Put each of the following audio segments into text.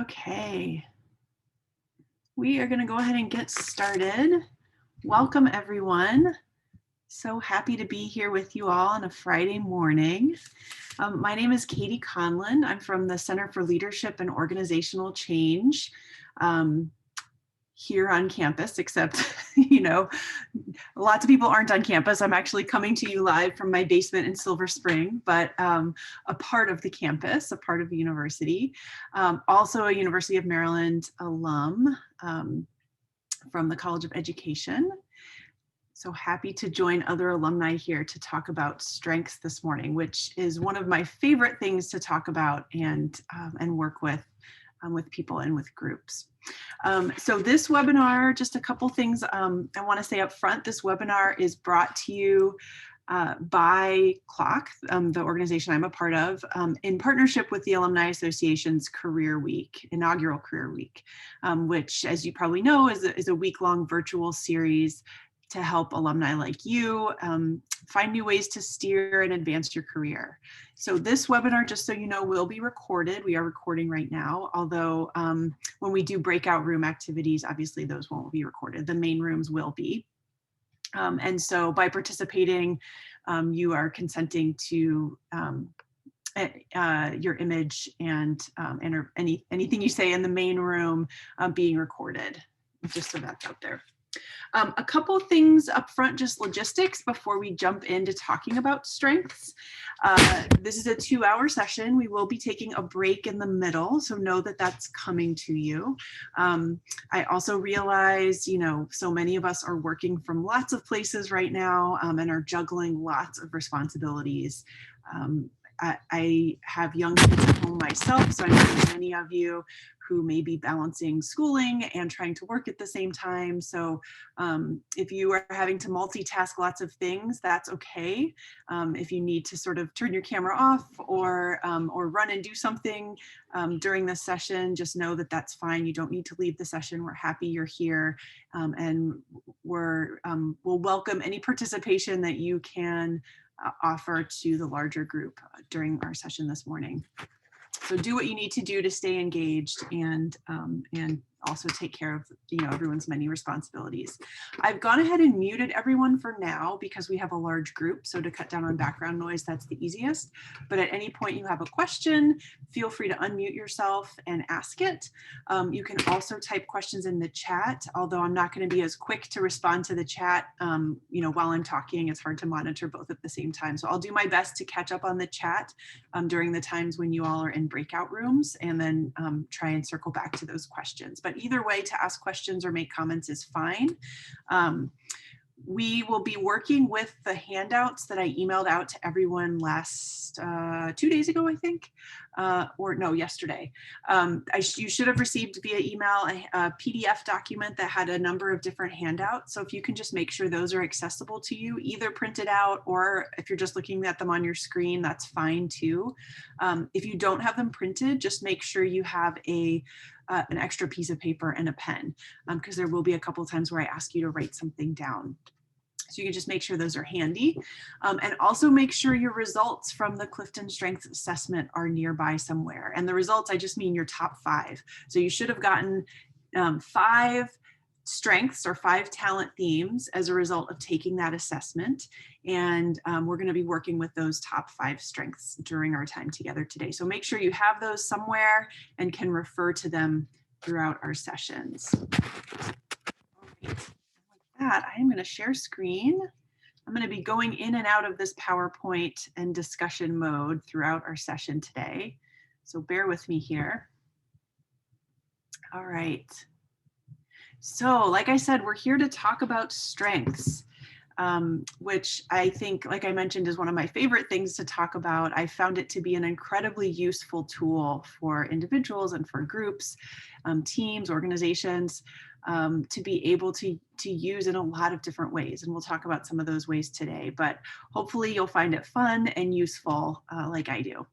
Okay, we are going to go ahead and get started. Welcome, everyone. So happy to be here with you all on a Friday morning. My name is Katie Conlon. I'm from the Center for Leadership and Organizational Change here on campus, except, lots of people aren't on campus. I'm actually coming to you live from my basement in Silver Spring, but a part of the campus, a part of the university. Also a University of Maryland alum from the College of Education. So happy to join other alumni here to talk about strengths this morning, which is one of my favorite things to talk about and work with people and with groups. So this webinar, just a couple things I want to say up front. This webinar is brought to you by CLOC, the organization I'm a part of, in partnership with the Alumni Association's Career Week, inaugural Career Week, which, as you probably know, is a week-long virtual series to help alumni like you find new ways to steer and advance your career. So this webinar, just so you know, will be recorded. We are recording right now, although when we do breakout room activities, obviously those won't be recorded. The main rooms will be. And so by participating, you are consenting to your image and anything you say in the main room being recorded, just so that's out there. A couple things up front, just logistics before we jump into talking about strengths. This is a 2-hour session. We will be taking a break in the middle, so know that that's coming to you. I also realize, so many of us are working from lots of places right now and are juggling lots of responsibilities. I have young kids at home myself, so I know many of you who may be balancing schooling and trying to work at the same time. So if you are having to multitask lots of things, that's okay. If you need to sort of turn your camera off or run and do something during this session, just know that that's fine. You don't need to leave the session. We're happy you're here, and we'll welcome any participation that you can offer to the larger group during our session this morning. So do what you need to do to stay engaged and also take care of everyone's many responsibilities. I've gone ahead and muted everyone for now because we have a large group. So to cut down on background noise, that's the easiest. But at any point you have a question, feel free to unmute yourself and ask it. You can also type questions in the chat, although I'm not going to be as quick to respond to the chat. While I'm talking, it's hard to monitor both at the same time. So I'll do my best to catch up on the chat during the times when you all are in breakout rooms, and then try and circle back to those questions. But either way, to ask questions or make comments is fine. We will be working with the handouts that I emailed out to everyone last 2 days ago, I think, or no, yesterday. You should have received via email a PDF document that had a number of different handouts. So if you can just make sure those are accessible to you, either printed out or if you're just looking at them on your screen, that's fine too. If you don't have them printed, just make sure you have an extra piece of paper and a pen, because there will be a couple of times where I ask you to write something down. So you can just make sure those are handy, and also make sure your results from the Clifton Strengths assessment are nearby somewhere. And the results, I just mean your top 5. So you should have gotten 5 strengths or 5 talent themes as a result of taking that assessment. And we're going to be working with those top 5 strengths during our time together today. So make sure you have those somewhere and can refer to them throughout our sessions. All right. That, I am going to share screen. I'm going to be going in and out of this PowerPoint and discussion mode throughout our session today. So bear with me here. All right. So like I said, we're here to talk about strengths, which I think, like I mentioned, is one of my favorite things to talk about. I found it to be an incredibly useful tool for individuals and for groups, teams, organizations, to be able to use in a lot of different ways. And we'll talk about some of those ways today, but hopefully you'll find it fun and useful like I do.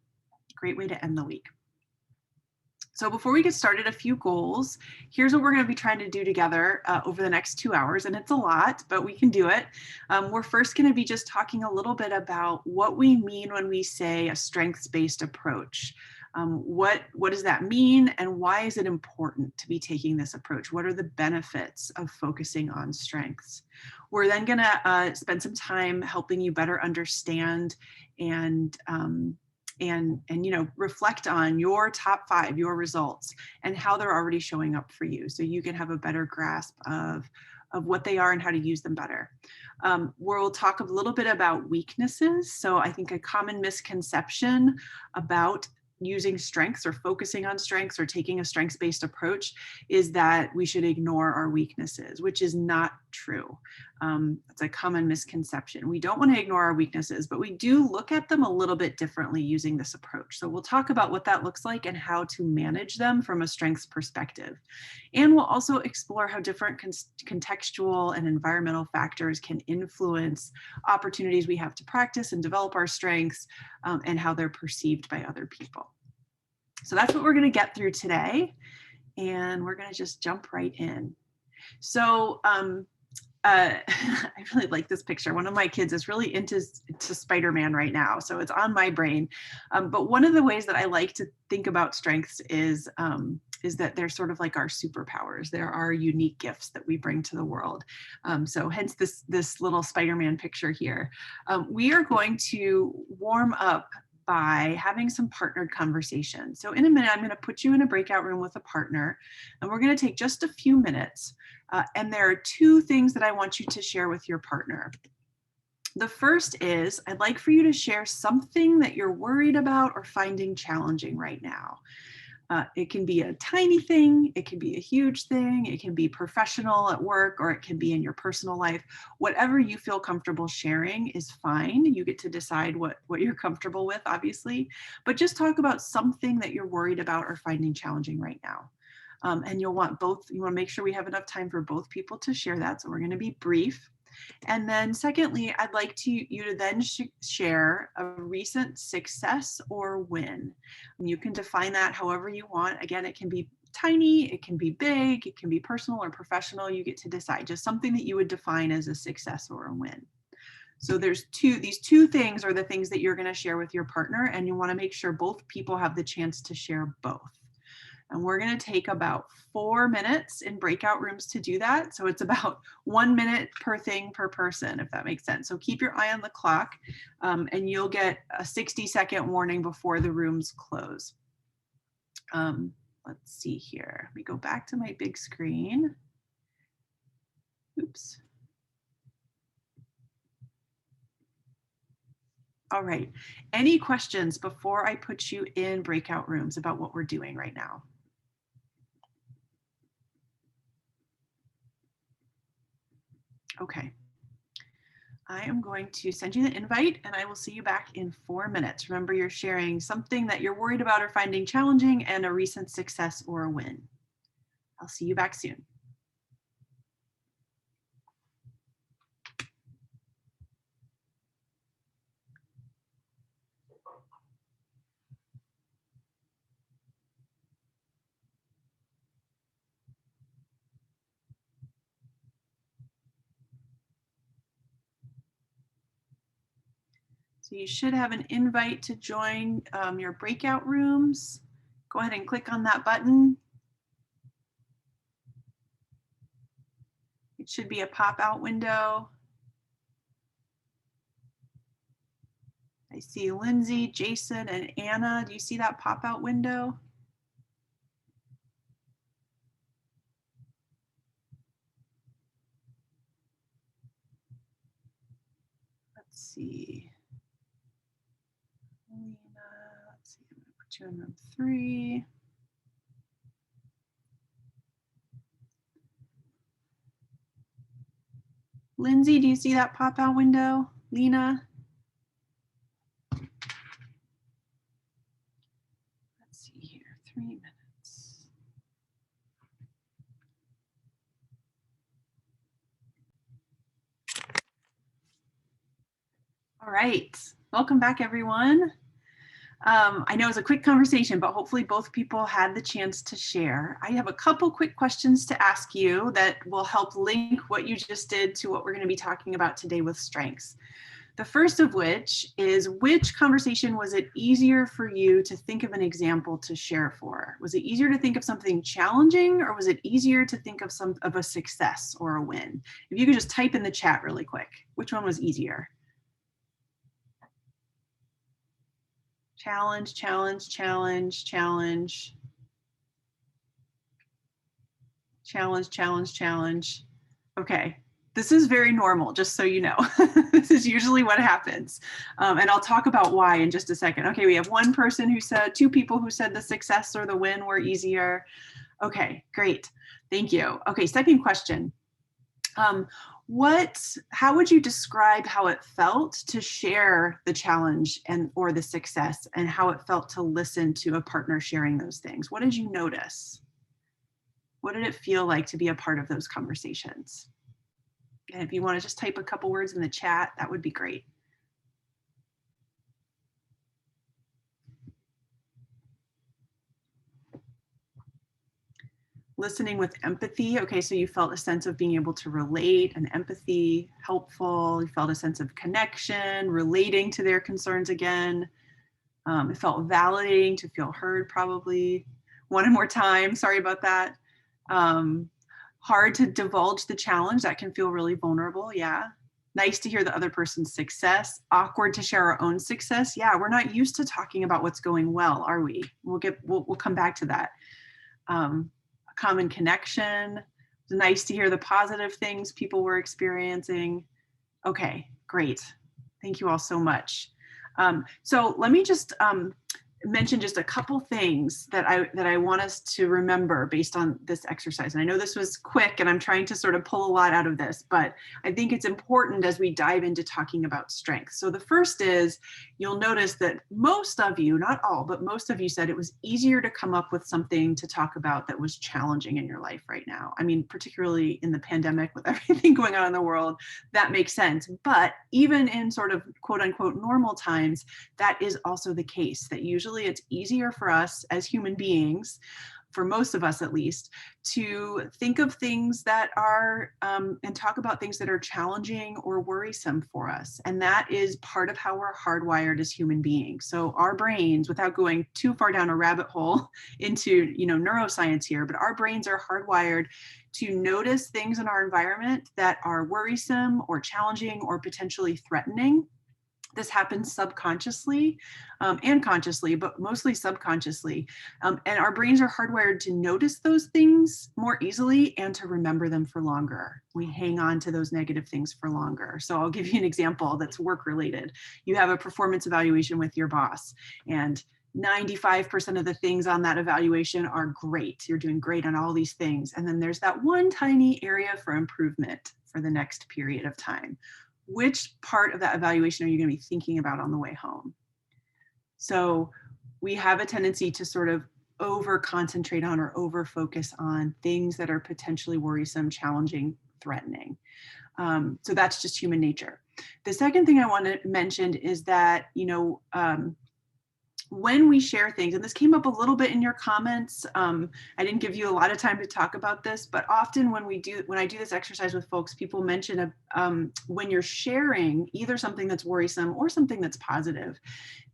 Great way to end the week. So before we get started, a few goals. Here's what we're going to be trying to do together over the next 2 hours, and it's a lot, but we can do it. We're first going to be just talking a little bit about what we mean when we say a strengths-based approach. What does that mean, and why is it important to be taking this approach? What are the benefits of focusing on strengths? We're then going to spend some time helping you better understand and reflect on your top 5, your results, and how they're already showing up for you, so you can have a better grasp of what they are and how to use them better. We'll talk a little bit about weaknesses. So I think a common misconception about using strengths or focusing on strengths or taking a strengths-based approach is that we should ignore our weaknesses, which is not true. It's a common misconception. We don't want to ignore our weaknesses, but we do look at them a little bit differently using this approach. So we'll talk about what that looks like and how to manage them from a strengths perspective. And we'll also explore how different contextual and environmental factors can influence opportunities we have to practice and develop our strengths, and how they're perceived by other people. So that's what we're going to get through today. And we're going to just jump right in. So I really like this picture. One of my kids is really into Spider-Man right now, so it's on my brain. But one of the ways that I like to think about strengths is that they're sort of like our superpowers. They're our unique gifts that we bring to the world. So hence this little Spider-Man picture here. We are going to warm up by having some partnered conversations. So in a minute, I'm going to put you in a breakout room with a partner, and we're going to take just a few minutes. And there are 2 things that I want you to share with your partner. The first is, I'd like for you to share something that you're worried about or finding challenging right now. It can be a tiny thing, it can be a huge thing, it can be professional at work, or it can be in your personal life. Whatever you feel comfortable sharing is fine. You get to decide what you're comfortable with, obviously, but just talk about something that you're worried about or finding challenging right now. And you want to make sure we have enough time for both people to share that. So we're going to be brief. And then secondly, I'd like you to then share a recent success or win. And you can define that however you want. Again, it can be tiny, it can be big, it can be personal or professional. You get to decide, just something that you would define as a success or a win. So these 2 things are the things that you're going to share with your partner, and you want to make sure both people have the chance to share both. And we're going to take about 4 minutes in breakout rooms to do that. So it's about 1 minute per thing per person, if that makes sense. So keep your eye on the clock, and you'll get a 60-second warning before the rooms close. Let's see here. Let me go back to my big screen. Oops. All right. Any questions before I put you in breakout rooms about what we're doing right now? Okay. I am going to send you the invite, and I will see you back in 4 minutes. Remember, you're sharing something that you're worried about or finding challenging, and a recent success or a win. I'll see you back soon. So you should have an invite to join your breakout rooms. Go ahead and click on that button. It should be a pop-out window. I see Lindsay, Jason, and Anna. Do you see that pop-out window? Let's see. Let's see, I'm going to put you in room 3. Lindsay, do you see that pop-out window? Lena? Let's see here, 3 minutes. All right, welcome back, everyone. I know it's a quick conversation, but hopefully both people had the chance to share. I have a couple quick questions to ask you that will help link what you just did to what we're going to be talking about today with strengths. The first of which conversation was it easier for you to think of an example to share for? Was it easier to think of something challenging, or was it easier to think of a success or a win? If you could just type in the chat really quick, which one was easier? Challenge, challenge, challenge, challenge. Challenge, challenge, challenge. Okay. This is very normal, just so you know. This is usually what happens. And I'll talk about why in just a second. Okay, we have one person who said, two people who said the success or the win were easier. Okay, great. Thank you. Okay, second question. How would you describe how it felt to share the challenge or the success, and how it felt to listen to a partner sharing those things? What did you notice? What did it feel like to be a part of those conversations? And if you want to just type a couple words in the chat, that would be great. Listening with empathy. Okay, so you felt a sense of being able to relate and empathy, helpful. You felt a sense of connection, relating to their concerns again. It felt validating to feel heard, probably. One more time, sorry about that. Hard to divulge the challenge. That can feel really vulnerable, yeah. Nice to hear the other person's success. Awkward to share our own success. Yeah, we're not used to talking about what's going well, are we? We'll come back to that. Common connection. It's nice to hear the positive things people were experiencing. Okay, great. Thank you all so much. So let me just mention just a couple things that I want us to remember based on this exercise. And I know this was quick and I'm trying to sort of pull a lot out of this, but I think it's important as we dive into talking about strengths. So the first is, you'll notice that most of you, not all, but most of you said it was easier to come up with something to talk about that was challenging in your life right now. I mean, particularly in the pandemic with everything going on in the world, that makes sense. But even in sort of quote unquote normal times, that is also the case, that usually it's easier for us as human beings, for most of us at least, to think of things that are, and talk about things that are challenging or worrisome for us. And that is part of how we're hardwired as human beings. So our brains, without going too far down a rabbit hole into, neuroscience here, but our brains are hardwired to notice things in our environment that are worrisome or challenging or potentially threatening. This happens subconsciously and consciously, but mostly subconsciously. And our brains are hardwired to notice those things more easily and to remember them for longer. We hang on to those negative things for longer. So I'll give you an example that's work related. You have a performance evaluation with your boss, and 95% of the things on that evaluation are great. You're doing great on all these things. And then there's that one tiny area for improvement for the next period of time. Which part of that evaluation are you going to be thinking about on the way home? So we have a tendency to sort of over concentrate on or over focus on things that are potentially worrisome, challenging, threatening. So that's just human nature. The second thing I want to mention is that, when we share things, and this came up a little bit in your comments, I didn't give you a lot of time to talk about this, but often when I do this exercise with folks, people mention when you're sharing either something that's worrisome or something that's positive,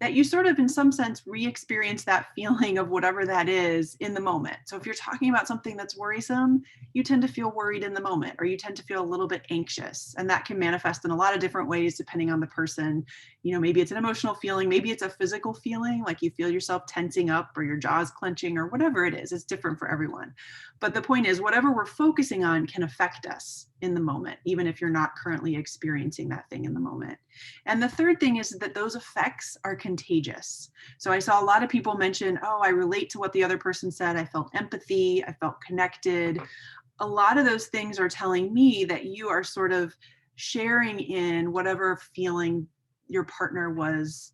that you sort of, in some sense, re-experience that feeling of whatever that is in the moment. So if you're talking about something that's worrisome, you tend to feel worried in the moment, or you tend to feel a little bit anxious. And that can manifest in a lot of different ways, depending on the person. Maybe it's an emotional feeling, maybe it's a physical feeling, like you feel yourself tensing up or your jaws clenching or whatever it is. It's different for everyone. But the point is, whatever we're focusing on can affect us in the moment, even if you're not currently experiencing that thing in the moment. And the third thing is that those effects are contagious. So I saw a lot of people mention, I relate to what the other person said. I felt empathy. I felt connected. A lot of those things are telling me that you are sort of sharing in whatever feeling your partner was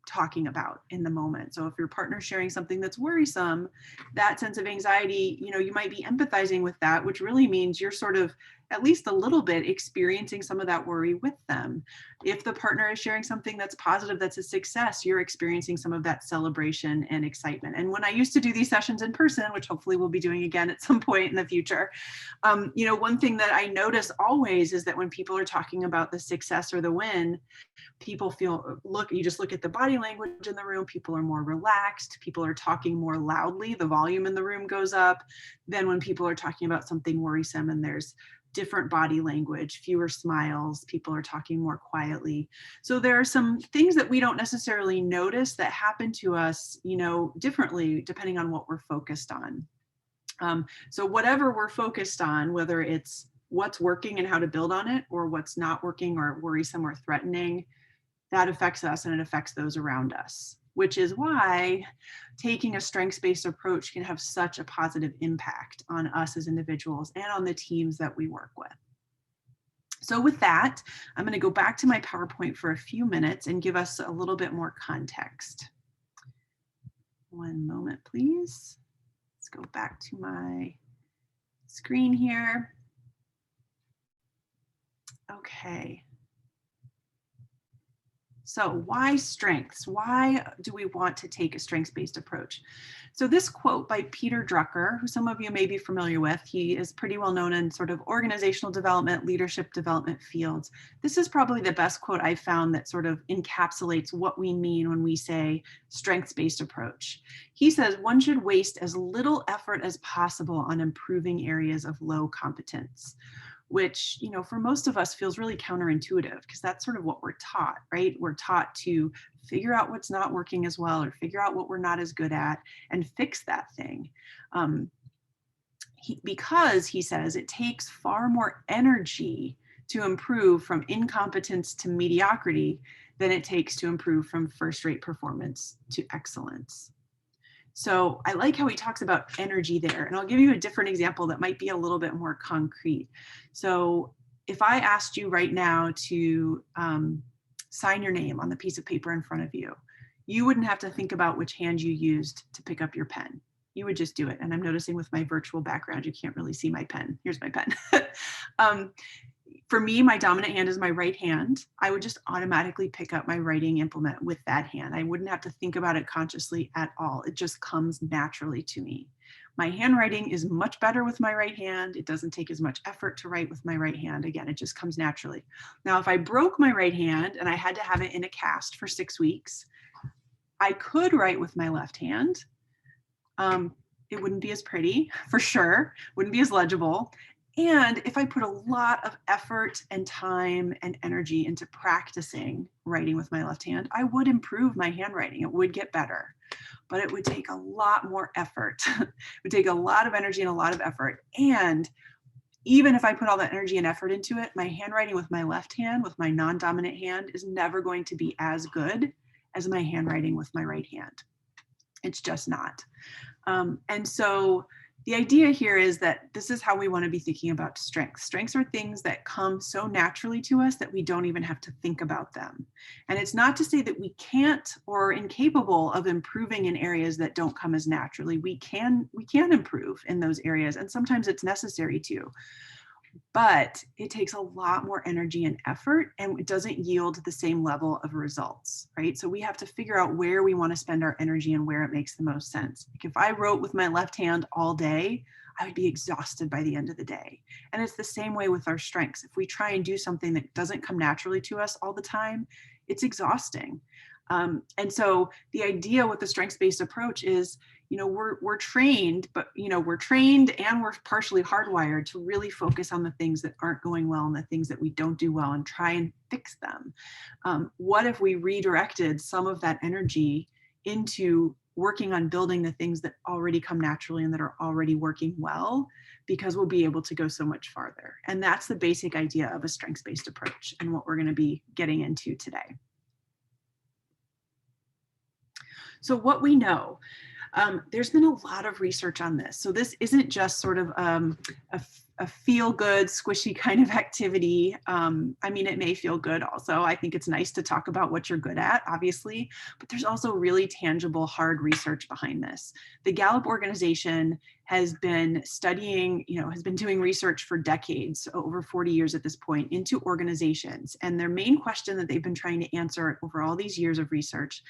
talking about in the moment. So if your partner's sharing something that's worrisome, that sense of anxiety, you might be empathizing with that, which really means you're sort of at least a little bit experiencing some of that worry with them. If the partner is sharing something that's positive, that's a success, you're experiencing some of that celebration and excitement. And when I used to do these sessions in person, which hopefully we'll be doing again at some point in the future, one thing that I notice always is that when people are talking about the success or the win, people feel, you just look at the body language in the room, people are more relaxed, people are talking more loudly, the volume in the room goes up than when people are talking about something worrisome and there's different body language, fewer smiles, people are talking more quietly. So there are some things that we don't necessarily notice that happen to us, differently depending on what we're focused on. So whatever we're focused on, whether it's what's working and how to build on it, or what's not working or worrisome or threatening, that affects us and it affects those around us, which is why taking a strengths-based approach can have such a positive impact on us as individuals and on the teams that we work with. So with that, I'm going to go back to my PowerPoint for a few minutes and give us a little bit more context. One moment, please. Let's go back to my screen here. Okay. So why strengths? Why do we want to take a strengths-based approach? So this quote by Peter Drucker, who some of you may be familiar with, he is pretty well known in sort of organizational development, leadership development fields. This is probably the best quote I've found that sort of encapsulates what we mean when we say strengths-based approach. He says one should waste as little effort as possible on improving areas of low competence, which, for most of us feels really counterintuitive because that's sort of what we're taught, right? We're taught to figure out what's not working as well or figure out what we're not as good at and fix that thing. Because he says it takes far more energy to improve from incompetence to mediocrity than it takes to improve from first-rate performance to excellence. So I like how he talks about energy there, and I'll give you a different example that might be a little bit more concrete. So if I asked you right now to sign your name on the piece of paper in front of you, you wouldn't have to think about which hand you used to pick up your pen. You would just do it. And I'm noticing with my virtual background, you can't really see my pen. Here's my pen. For me, my dominant hand is my right hand. I would just automatically pick up my writing implement with that hand. I wouldn't have to think about it consciously at all. It just comes naturally to me. My handwriting is much better with my right hand. It doesn't take as much effort to write with my right hand. Again, it just comes naturally. Now, if I broke my right hand and I had to have it in a cast for 6 weeks, I could write with my left hand. It wouldn't be as pretty, for sure, wouldn't be as legible. And if I put a lot of effort and time and energy into practicing writing with my left hand, I would improve my handwriting. It would get better, but it would take a lot more effort. It would take a lot of energy and a lot of effort. And even if I put all that energy and effort into it, my handwriting with my left hand, with my non-dominant hand, is never going to be as good as my handwriting with my right hand. It's just not. And so the idea here is that this is how we want to be thinking about strengths. Strengths are things that come so naturally to us that we don't even have to think about them. And it's not to say that we can't or are incapable of improving in areas that don't come as naturally. We can improve in those areas, and sometimes it's necessary to. But it takes a lot more energy and effort, and it doesn't yield the same level of results, right? So we have to figure out where we want to spend our energy and where it makes the most sense. Like if I wrote with my left hand all day, I would be exhausted by the end of the day. And it's the same way with our strengths. If we try and do something that doesn't come naturally to us all the time, it's exhausting. And so the idea with the strengths-based approach is, we're trained, but we're trained and we're partially hardwired to really focus on the things that aren't going well and the things that we don't do well and try and fix them. What if we redirected some of that energy into working on building the things that already come naturally and that are already working well, because we'll be able to go so much farther. And that's the basic idea of a strengths-based approach and what we're going to be getting into today. So what we know, There's been a lot of research on this. So this isn't just sort of a feel-good, squishy kind of activity. I mean, it may feel good also. I think it's nice to talk about what you're good at, obviously, but there's also really tangible, hard research behind this. The Gallup organization has been studying, has been doing research for decades, over 40 years at this point, into organizations. And their main question that they've been trying to answer over all these years of research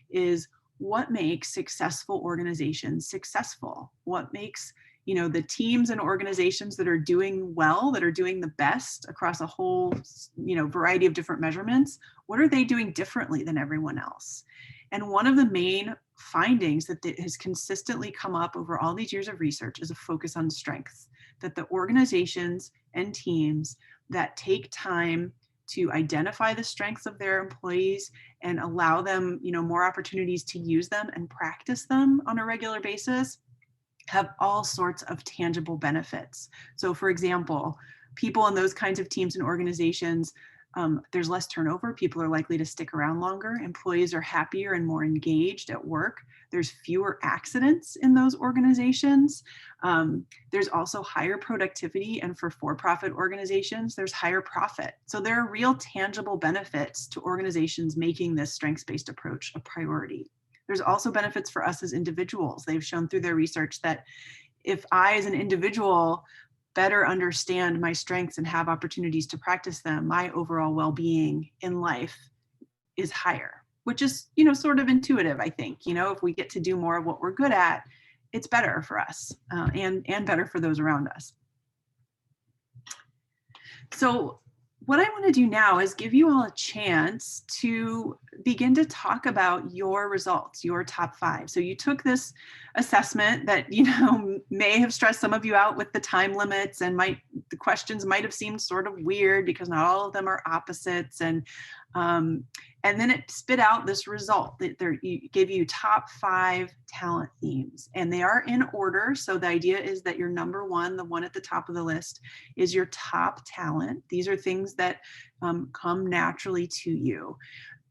is, what makes successful organizations successful? What makes the teams and organizations that are doing well, that are doing the best across a whole, variety of different measurements, what are they doing differently than everyone else? And one of the main findings that has consistently come up over all these years of research is a focus on strengths, that the organizations and teams that take time to identify the strengths of their employees and allow them, more opportunities to use them and practice them on a regular basis, have all sorts of tangible benefits. So for example, people in those kinds of teams and organizations, there's less turnover. People are likely to stick around longer. Employees are happier and more engaged at work. There's fewer accidents in those organizations. There's also higher productivity, and for-profit organizations, there's higher profit. So there are real tangible benefits to organizations making this strengths-based approach a priority. There's also benefits for us as individuals. They've shown through their research that if I, as an individual, better understand my strengths and have opportunities to practice them, my overall well-being in life is higher, which is, sort of intuitive, I think. If we get to do more of what we're good at, it's better for us and better for those around us. So what I want to do now is give you all a chance to begin to talk about your results, your top 5. So you took this assessment that, may have stressed some of you out with the time limits, and the questions might have seemed sort of weird because not all of them are opposites. And then it spit out this result that gave you top 5 talent themes, and they are in order. So the idea is that your number 1, the one at the top of the list, is your top talent. These are things that come naturally to you.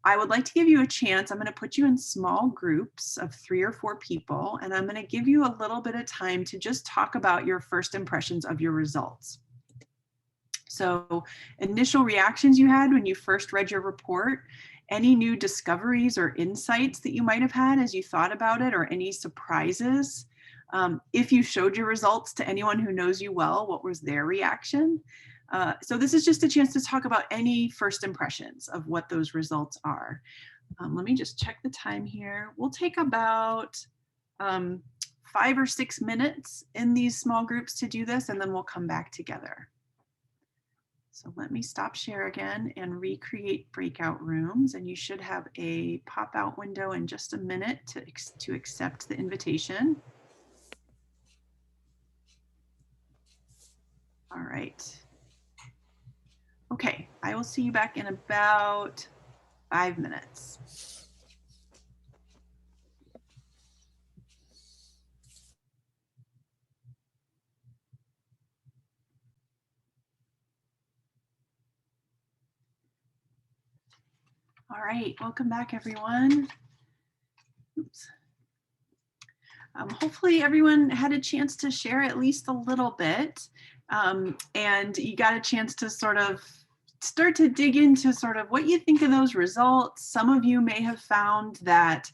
I would like to give you a chance. I'm going to put you in small groups of 3 or 4 people, and I'm going to give you a little bit of time to just talk about your first impressions of your results. So initial reactions you had when you first read your report, any new discoveries or insights that you might have had as you thought about it, or any surprises. If you showed your results to anyone who knows you well, what was their reaction? So this is just a chance to talk about any first impressions of what those results are. Let me just check the time here. We'll take about 5 or 6 minutes in these small groups to do this, and then we'll come back together. So let me stop share again and recreate breakout rooms, and you should have a pop-out window in just a minute to accept the invitation. All right. Okay, I will see you back in about 5 minutes. All right, welcome back, everyone. Oops. Hopefully everyone had a chance to share at least a little bit, and you got a chance to sort of start to dig into sort of what you think of those results. Some of you may have found that,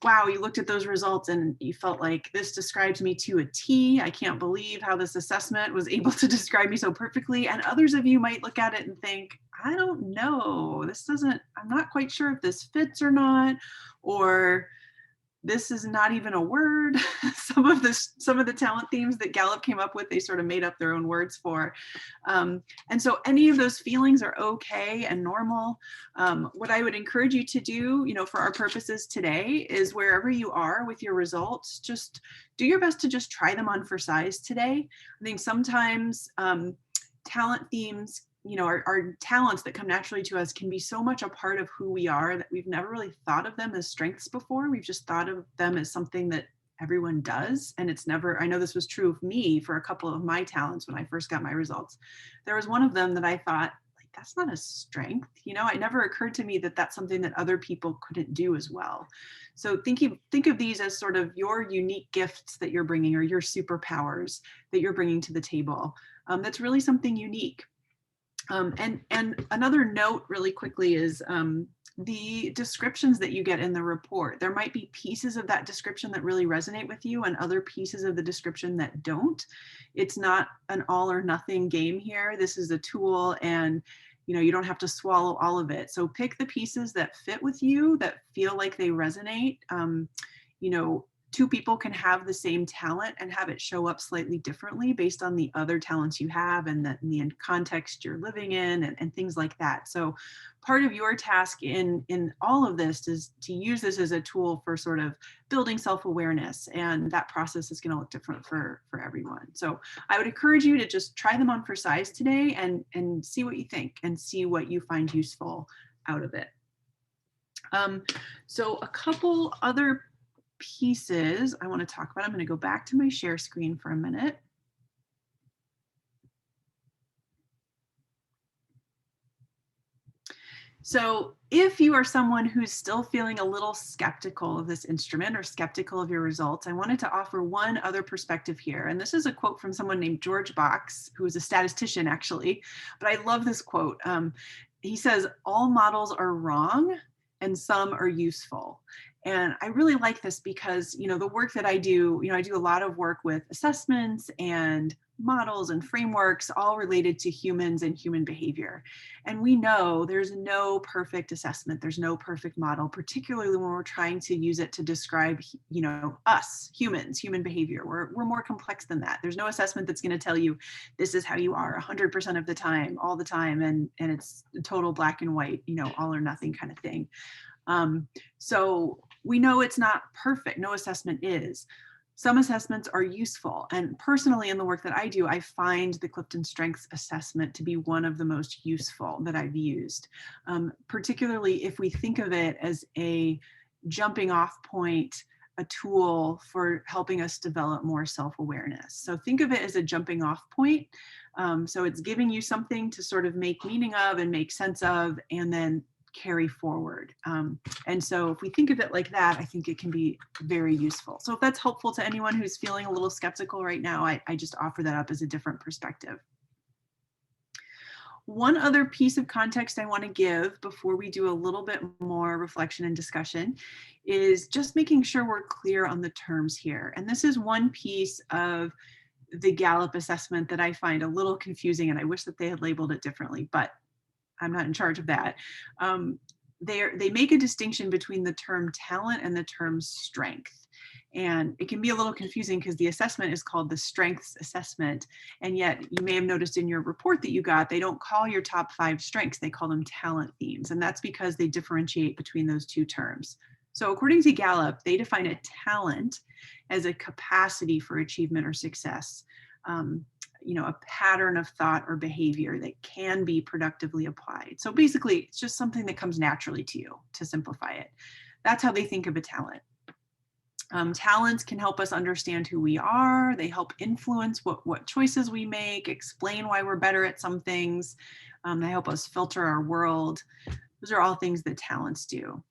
wow, you looked at those results and you felt like, this describes me to a T. I can't believe how this assessment was able to describe me so perfectly. And others of you might look at it and think, I don't know, I'm not quite sure if this fits or not, or this is not even a word. Some of the talent themes that Gallup came up with, they sort of made up their own words for. And so any of those feelings are okay and normal. What I would encourage you to do, for our purposes today, is wherever you are with your results, just do your best to just try them on for size today. I think sometimes talent themes, our talents that come naturally to us can be so much a part of who we are that we've never really thought of them as strengths before. We've just thought of them as something that everyone does. And it's never, I know this was true of me for a couple of my talents when I first got my results. There was one of them that I thought, like, that's not a strength. You know, it never occurred to me that that's something that other people couldn't do as well. So think of these as sort of your unique gifts that you're bringing, or your superpowers that you're bringing to the table. That's really something unique. And another note really quickly is the descriptions that you get in the report. There might be pieces of that description that really resonate with you and other pieces of the description that don't. It's not an all or nothing game here. This is a tool, and you don't have to swallow all of it. So pick the pieces that fit with you, that feel like they resonate. Two people can have the same talent and have it show up slightly differently based on the other talents you have and the context you're living in, and things like that. So part of your task in all of this is to use this as a tool for sort of building self-awareness, and that process is going to look different for everyone. So I would encourage you to just try them on for size today and see what you think and see what you find useful out of it. So a couple other pieces I want to talk about. I'm going to go back to my share screen for a minute. So if you are someone who's still feeling a little skeptical of this instrument or skeptical of your results, I wanted to offer one other perspective here. And this is a quote from someone named George Box, who is a statistician actually, but I love this quote. He says, "All models are wrong and some are useful." And I really like this because, the work that I do, I do a lot of work with assessments and models and frameworks, all related to humans and human behavior. And we know there's no perfect assessment. There's no perfect model, particularly when we're trying to use it to describe, us, humans, human behavior. We're more complex than that. There's no assessment that's going to tell you this is how you are 100% of the time, all the time. And it's total black and white, all or nothing kind of thing. So we know it's not perfect. No assessment is. Some assessments are useful. And personally, in the work that I do, I find the Clifton Strengths assessment to be one of the most useful that I've used, particularly if we think of it as a jumping off point, a tool for helping us develop more self-awareness. So think of it as a jumping off point. So it's giving you something to sort of make meaning of and make sense of, and then carry forward. And so if we think of it like that, I think it can be very useful. So if that's helpful to anyone who's feeling a little skeptical right now, I just offer that up as a different perspective. One other piece of context I want to give before we do a little bit more reflection and discussion is just making sure we're clear on the terms here. And this is one piece of the Gallup assessment that I find a little confusing, and I wish that they had labeled it differently, but I'm not in charge of that. They make a distinction between the term talent and the term strength. And it can be a little confusing because the assessment is called the strengths assessment. And yet you may have noticed in your report that you got, they don't call your top 5 strengths, they call them talent themes. And that's because they differentiate between those two terms. So according to Gallup, they define a talent as a capacity for achievement or success. A pattern of thought or behavior that can be productively applied. So basically, it's just something that comes naturally to you, to simplify it. That's how they think of a talent. Talents can help us understand who we are. They help influence what choices we make, explain why we're better at some things. They help us filter our world. Those are all things that talents do.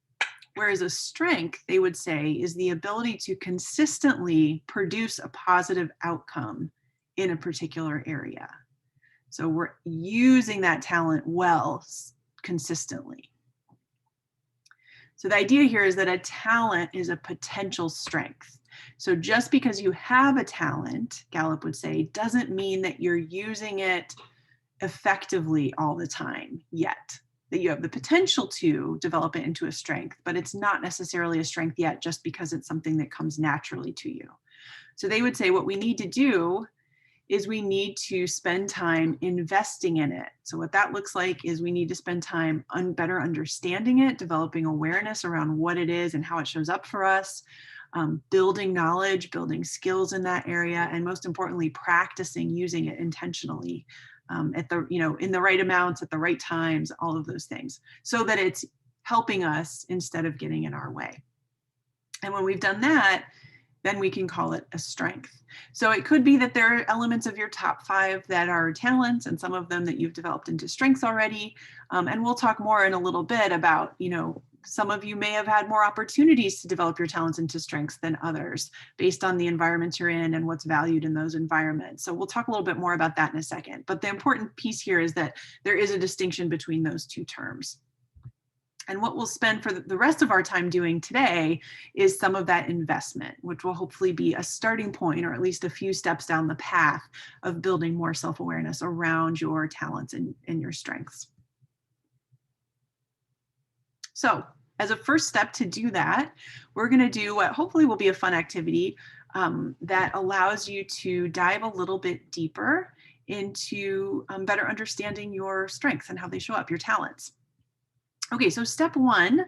Whereas a strength, they would say, is the ability to consistently produce a positive outcome in a particular area. So we're using that talent well consistently. So the idea here is that a talent is a potential strength. So just because you have a talent, Gallup would say, doesn't mean that you're using it effectively all the time yet. That you have the potential to develop it into a strength, but it's not necessarily a strength yet just because it's something that comes naturally to you. So they would say what we need to do is we need to spend time investing in it. So what that looks like is we need to spend time on better understanding it, developing awareness around what it is and how it shows up for us, building knowledge, building skills in that area, and most importantly, practicing using it intentionally at the, in the right amounts, at the right times, all of those things, so that it's helping us instead of getting in our way. And when we've done that, then we can call it a strength. So it could be that there are elements of your top 5 that are talents and some of them that you've developed into strengths already. And we'll talk more in a little bit about, some of you may have had more opportunities to develop your talents into strengths than others based on the environment you're in and what's valued in those environments. So we'll talk a little bit more about that in a second. But the important piece here is that there is a distinction between those two terms. And what we'll spend for the rest of our time doing today is some of that investment, which will hopefully be a starting point or at least a few steps down the path of building more self-awareness around your talents and your strengths. So as a first step to do that, we're going to do what hopefully will be a fun activity that allows you to dive a little bit deeper into better understanding your strengths and how they show up, your talents. Okay, so step 1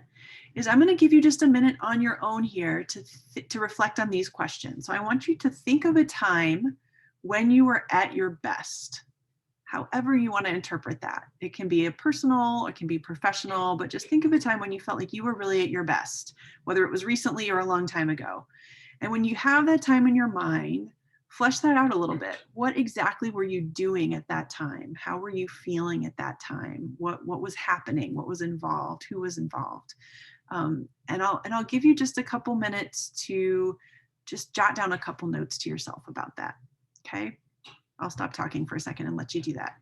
is I'm going to give you just a minute on your own here to reflect on these questions. So I want you to think of a time when you were at your best, however you want to interpret that. It can be a personal, it can be professional, but just think of a time when you felt like you were really at your best, whether it was recently or a long time ago. And when you have that time in your mind, flesh that out a little bit. What exactly were you doing at that time? How were you feeling at that time? What was happening? What was involved? Who was involved? And I'll give you just a couple minutes to just jot down a couple notes to yourself about that. Okay, I'll stop talking for a second and let you do that.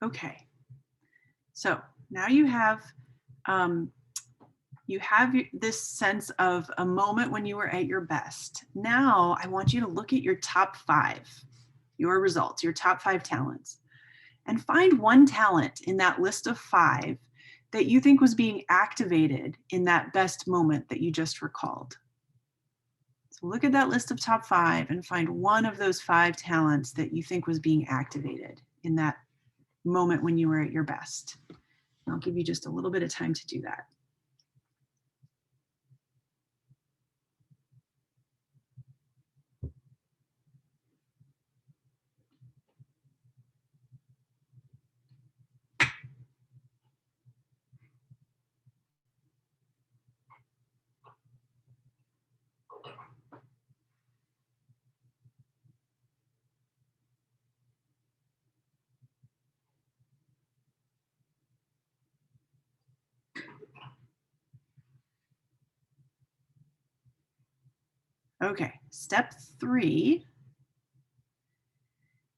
Okay, so now you have this sense of a moment when you were at your best. Now I want you to look at your top 5, your results, your top 5 talents, and find one talent in that list of 5 that you think was being activated in that best moment that you just recalled. So look at that list of top 5 and find one of those 5 talents that you think was being activated in that moment when you were at your best. I'll give you just a little bit of time to do that. Okay, step 3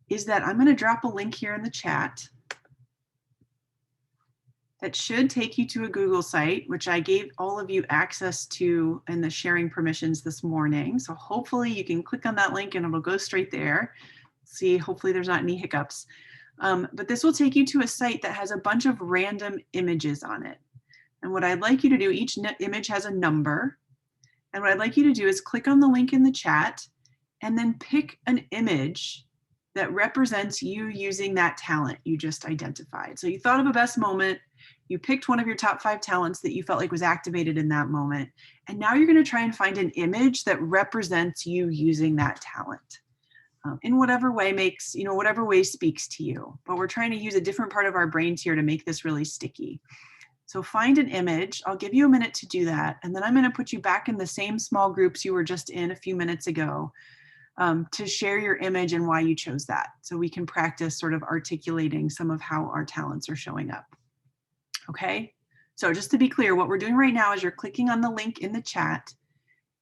is that I'm going to drop a link here in the chat that should take you to a Google site, which I gave all of you access to in the sharing permissions this morning. So hopefully you can click on that link and it'll go straight there. See, hopefully there's not any hiccups. But this will take you to a site that has a bunch of random images on it. And what I'd like you to do, each image has a number. And what I'd like you to do is click on the link in the chat and then pick an image that represents you using that talent you just identified. So you thought of a best moment, You picked one of your top 5 talents that you felt like was activated in that moment. And now you're going to try and find an image that represents you using that talent. In whatever way makes, whatever way speaks to you. But we're trying to use a different part of our brains here to make this really sticky. So find an image. I'll give you a minute to do that. And then I'm going to put you back in the same small groups you were just in a few minutes ago to share your image and why you chose that. So we can practice sort of articulating some of how our talents are showing up. Okay? So just to be clear, what we're doing right now is you're clicking on the link in the chat.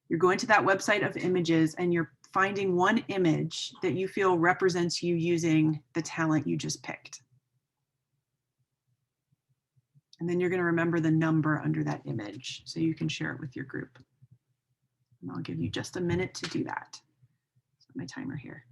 You're going to that website of images and you're finding one image that you feel represents you using the talent you just picked. And then you're going to remember the number under that image so you can share it with your group. And I'll give you just a minute to do that. Set my timer here.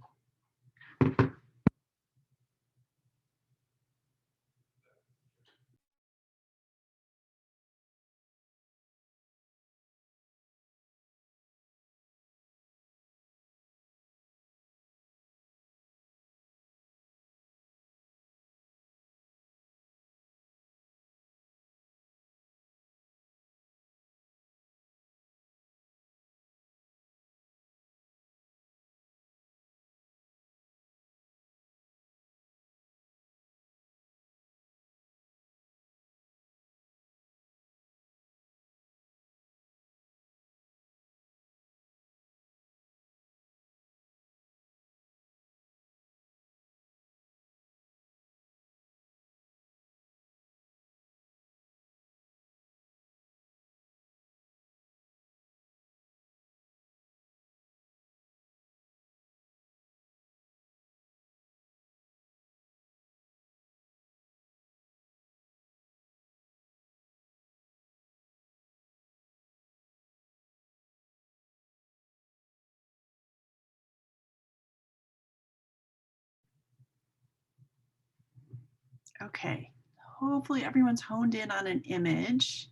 Okay, hopefully everyone's honed in on an image.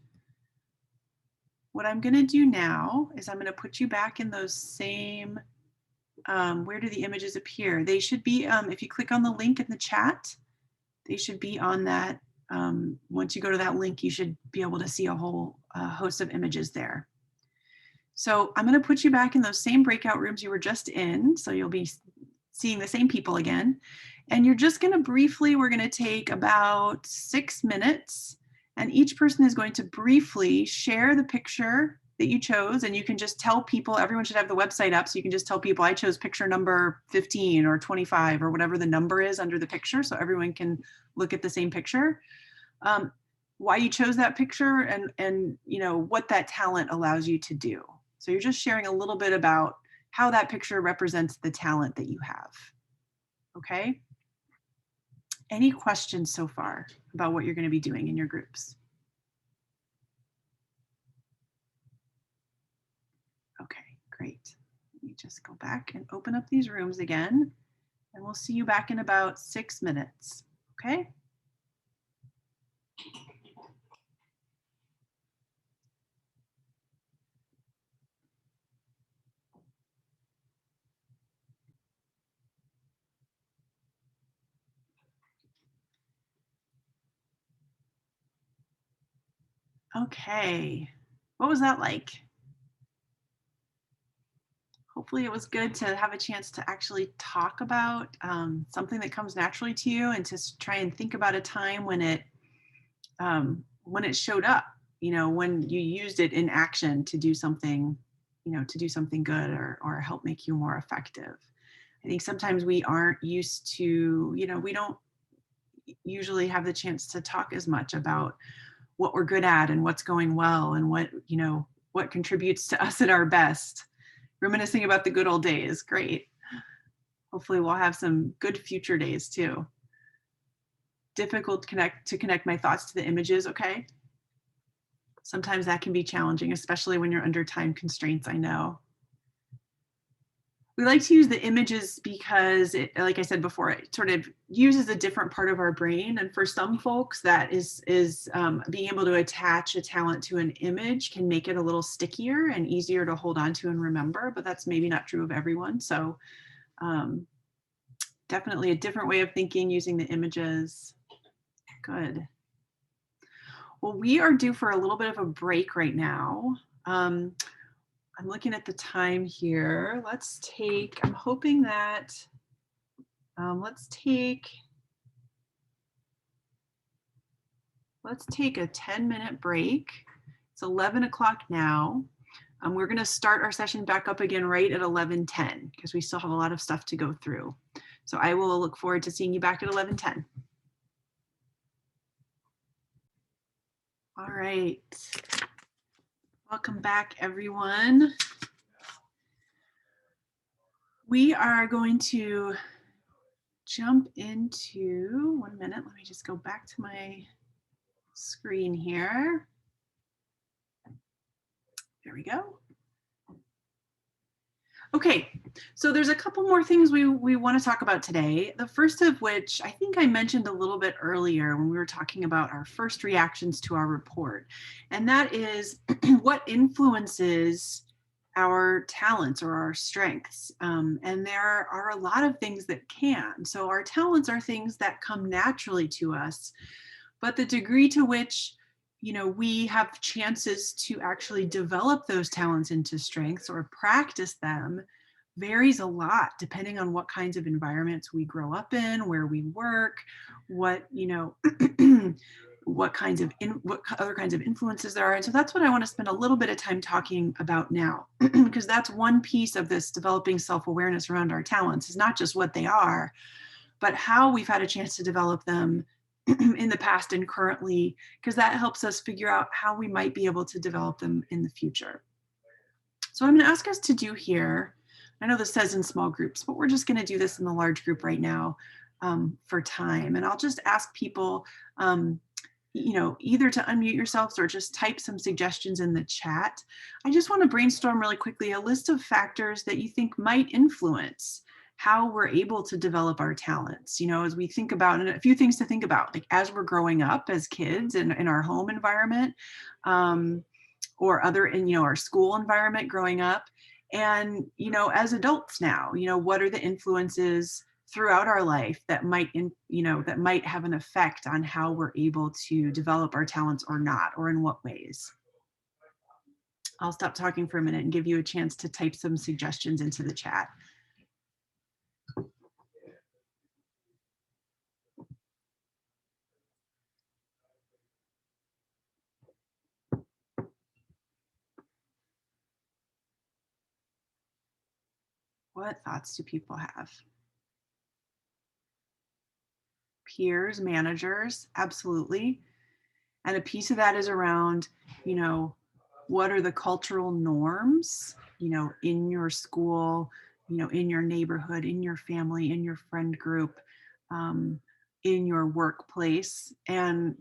What I'm going to do now is I'm going to put you back in those same, where do the images appear? They should be, if you click on the link in the chat, they should be on that. Once you go to that link, you should be able to see a whole host of images there. So I'm going to put you back in those same breakout rooms you were just in. So you'll be seeing the same people again. And you're just going to briefly, we're going to take about 6 minutes. And each person is going to briefly share the picture that you chose. And you can just tell people, everyone should have the website up. So you can just tell people, I chose picture number 15 or 25 or whatever the number is under the picture. So everyone can look at the same picture. Why you chose that picture and what that talent allows you to do. So you're just sharing a little bit about how that picture represents the talent that you have. Okay? Any questions so far about what you're going to be doing in your groups? Okay, great. Let me just go back and open up these rooms again, and we'll see you back in about 6 minutes. Okay? Okay, what was that like? Hopefully it was good to have a chance to actually talk about something that comes naturally to you and to try and think about a time when it showed up, when you used it in action to do something, to do something good or help make you more effective. I think sometimes we aren't used to, we don't usually have the chance to talk as much about what we're good at and what's going well and what contributes to us at our best. Reminiscing about the good old days. Great. Hopefully we'll have some good future days too. Difficult to connect my thoughts to the images, okay? Sometimes that can be challenging, especially when you're under time constraints, I know. We like to use the images because, like I said before, it sort of uses a different part of our brain. And for some folks, that is being able to attach a talent to an image can make it a little stickier and easier to hold on to and remember, but that's maybe not true of everyone. So definitely a different way of thinking using the images. Good. Well, we are due for a little bit of a break right now. I'm looking at the time here. I'm hoping that, let's take a 10-minute break. It's 11 o'clock now. We're going to start our session back up again right at 11:10 because we still have a lot of stuff to go through. So I will look forward to seeing you back at 11:10. All right. Welcome back, everyone. We are going to jump into, 1 minute, let me just go back to my screen here. There we go. Okay, so there's a couple more things we want to talk about today. The first of which I think I mentioned a little bit earlier when we were talking about our first reactions to our report, and that is what influences our talents or our strengths. And there are a lot of things that can. So our talents are things that come naturally to us, but the degree to which we have chances to actually develop those talents into strengths or practice them varies a lot depending on what kinds of environments we grow up in, where we work, what what other kinds of influences there are. And so that's what I want to spend a little bit of time talking about now, because that's one piece of this developing self-awareness around our talents, is not just what they are, but how we've had a chance to develop them in the past and currently, because that helps us figure out how we might be able to develop them in the future. So what I'm going to ask us to do here, I know this says in small groups, but we're just going to do this in the large group right now for time. And I'll just ask people, either to unmute yourselves or just type some suggestions in the chat. I just want to brainstorm really quickly a list of factors that you think might influence how we're able to develop our talents, as we think about, and a few things to think about, like as we're growing up as kids in our home environment, or other in, our school environment growing up. And, as adults now, what are the influences throughout our life that might have an effect on how we're able to develop our talents or not, or in what ways. I'll stop talking for a minute and give you a chance to type some suggestions into the chat. What thoughts do people have? Peers, managers, absolutely. And a piece of that is around, what are the cultural norms, in your school, in your neighborhood, in your family, in your friend group, in your workplace. And,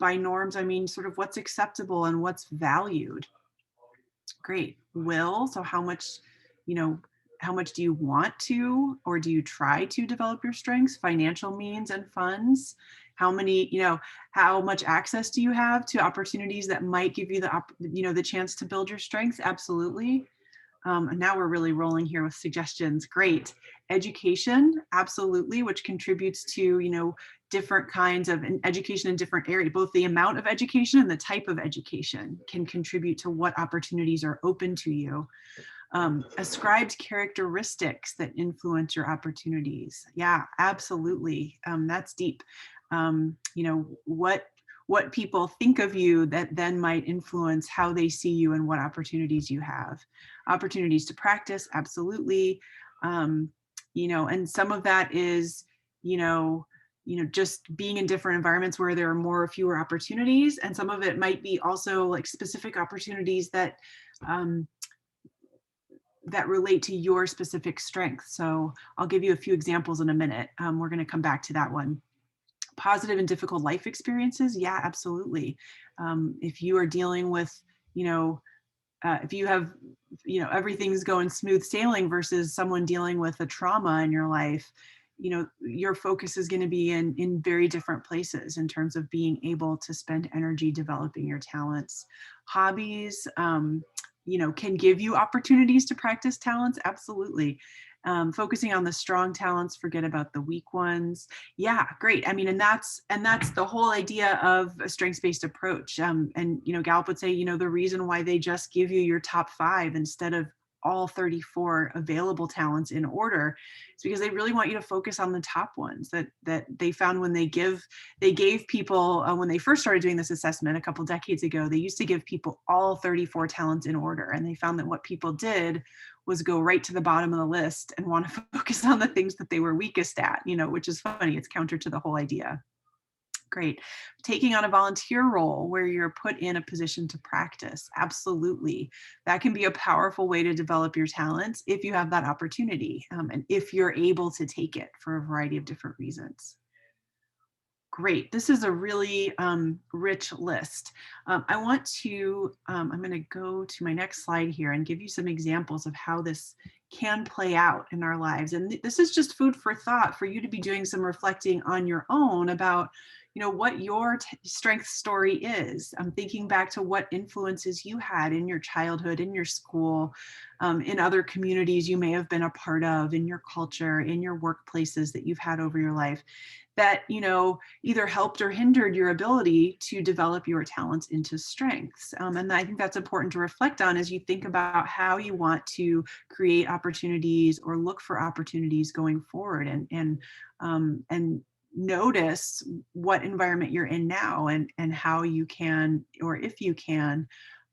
by norms, I mean sort of what's acceptable and what's valued. Great. Will, so how much do you want to, or do you try to develop your strengths? Financial means and funds. How much access do you have to opportunities that might give you the chance to build your strengths? Absolutely. And now we're really rolling here with suggestions. Great. Education, absolutely, which contributes to, different kinds of education in different areas. Both the amount of education and the type of education can contribute to what opportunities are open to you. Ascribed characteristics that influence your opportunities. Yeah, absolutely. That's deep. What people think of you that then might influence how they see you and what opportunities you have. Opportunities to practice, absolutely. And some of that is, just being in different environments where there are more or fewer opportunities. And some of it might be also like specific opportunities that relate to your specific strengths. So I'll give you a few examples in a minute. We're going to come back to that one. Positive and difficult life experiences. Yeah, absolutely. If you are dealing with, if you have, everything's going smooth sailing versus someone dealing with a trauma in your life, your focus is going to be in very different places in terms of being able to spend energy developing your talents. Hobbies, can give you opportunities to practice talents. Absolutely. Focusing on the strong talents, forget about the weak ones. Yeah, great. I mean, and that's the whole idea of a strengths-based approach. And Gallup would say, the reason why they just give you your top 5 instead of all 34 available talents in order is because they really want you to focus on the top ones that they found when they gave people when they first started doing this assessment a couple decades ago. They used to give people all 34 talents in order, and they found that what people did was go right to the bottom of the list and want to focus on the things that they were weakest at, which is funny. It's counter to the whole idea. Great. Taking on a volunteer role where you're put in a position to practice. Absolutely. That can be a powerful way to develop your talents if you have that opportunity, and if you're able to take it for a variety of different reasons. Great. This is a really rich list. I'm going to go to my next slide here and give you some examples of how this can play out in our lives. And this is just food for thought for you to be doing some reflecting on your own about, what your strength story is. I'm thinking back to what influences you had in your childhood, in your school, in other communities you may have been a part of, in your culture, in your workplaces that you've had over your life, that either helped or hindered your ability to develop your talents into strengths. And I think that's important to reflect on as you think about how you want to create opportunities or look for opportunities going forward, and notice what environment you're in now, and how you can, or if you can,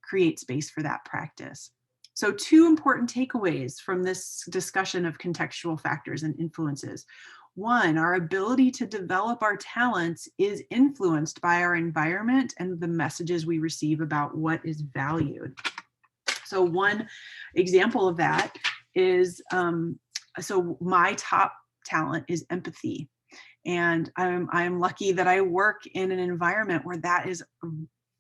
create space for that practice. So 2 important takeaways from this discussion of contextual factors and influences. 1, our ability to develop our talents is influenced by our environment and the messages we receive about what is valued. So one example of that is, so my top talent is empathy. And I'm lucky that I work in an environment where that is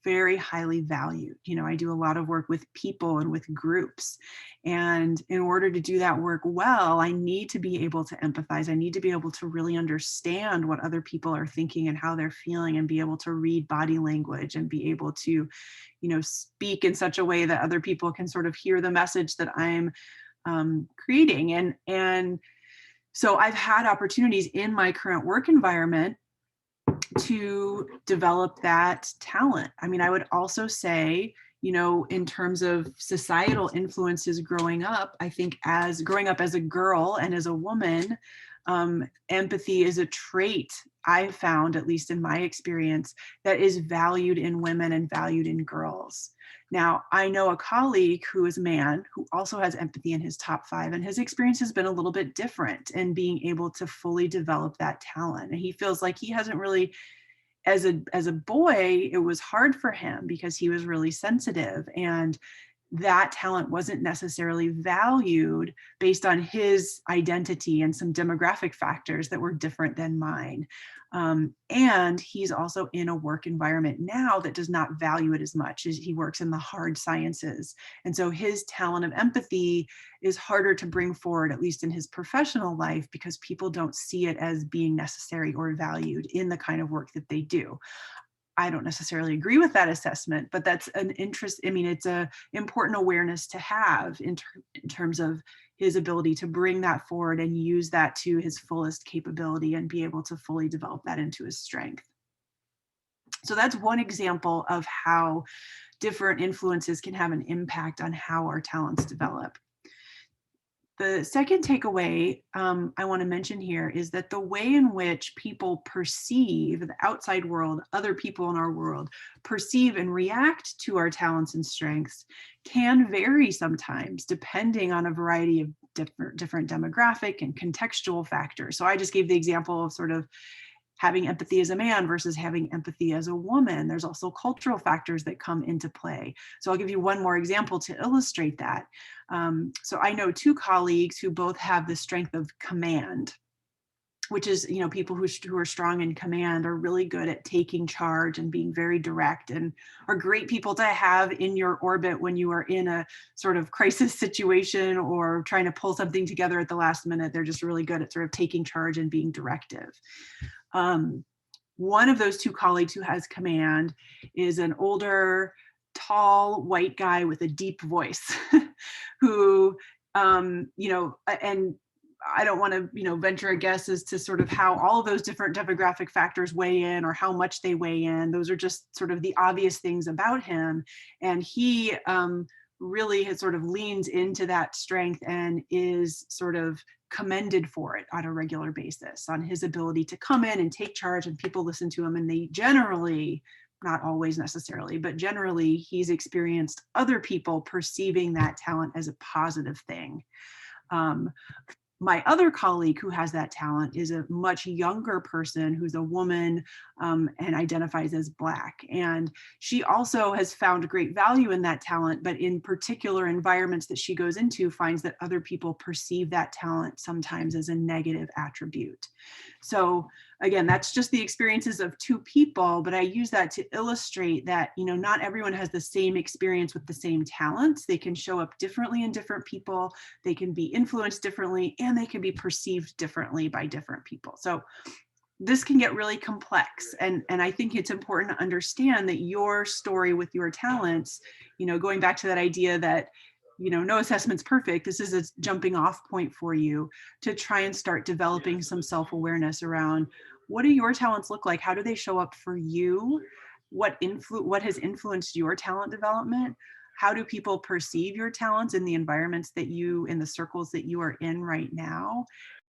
very highly valued. I do a lot of work with people and with groups. And in order to do that work well, I need to be able to empathize. I need to be able to really understand what other people are thinking and how they're feeling, and be able to read body language, and be able to, speak in such a way that other people can sort of hear the message that I'm creating. And so I've had opportunities in my current work environment to develop that talent. I mean, I would also say, in terms of societal influences growing up, I think as growing up as a girl and as a woman, empathy is a trait I found, at least in my experience, that is valued in women and valued in girls. Now, I know a colleague who is a man who also has empathy in his top 5, and his experience has been a little bit different in being able to fully develop that talent. And he feels like he hasn't really, as a boy, it was hard for him because he was really sensitive, and that talent wasn't necessarily valued based on his identity and some demographic factors that were different than mine. And he's also in a work environment now that does not value it as much, as he works in the hard sciences. And so his talent of empathy is harder to bring forward, at least in his professional life, because people don't see it as being necessary or valued in the kind of work that they do. I don't necessarily agree with that assessment, but that's an interest. I mean, it's a important awareness to have in terms of his ability to bring that forward and use that to his fullest capability and be able to fully develop that into his strength. So that's one example of how different influences can have an impact on how our talents develop. The second takeaway I want to mention here is that the way in which people perceive the outside world, other people in our world, perceive and react to our talents and strengths can vary sometimes depending on a variety of different demographic and contextual factors. So I just gave the example of sort of having empathy as a man versus having empathy as a woman. There's also cultural factors that come into play. So I'll give you one more example to illustrate that. So I know 2 colleagues who both have the strength of command, which is, people who are strong in command are really good at taking charge and being very direct, and are great people to have in your orbit when you are in a sort of crisis situation or trying to pull something together at the last minute. They're just really good at sort of taking charge and being directive. One of those 2 colleagues who has command is an older, tall, white guy with a deep voice who, and I don't want to, venture a guess as to sort of how all of those different demographic factors weigh in or how much they weigh in. Those are just sort of the obvious things about him. And he really has sort of leans into that strength and is sort of commended for it on a regular basis, on his ability to come in and take charge, and people listen to him, and they generally, not always necessarily, but generally he's experienced other people perceiving that talent as a positive thing. My other colleague who has that talent is a much younger person who's a woman and identifies as Black. And she also has found great value in that talent, but in particular environments that she goes into, finds that other people perceive that talent sometimes as a negative attribute. So again, that's just the experiences of two people, but I use that to illustrate that, not everyone has the same experience with the same talents. They can show up differently in different people. They can be influenced differently, and they can be perceived differently by different people. So this can get really complex. And I think it's important to understand that your story with your talents, going back to that idea that, no assessment's perfect. This is a jumping off point for you to try and start developing some self-awareness around what do your talents look like? How do they show up for you? What has influenced your talent development? How do people perceive your talents in the environments in the circles that you are in right now?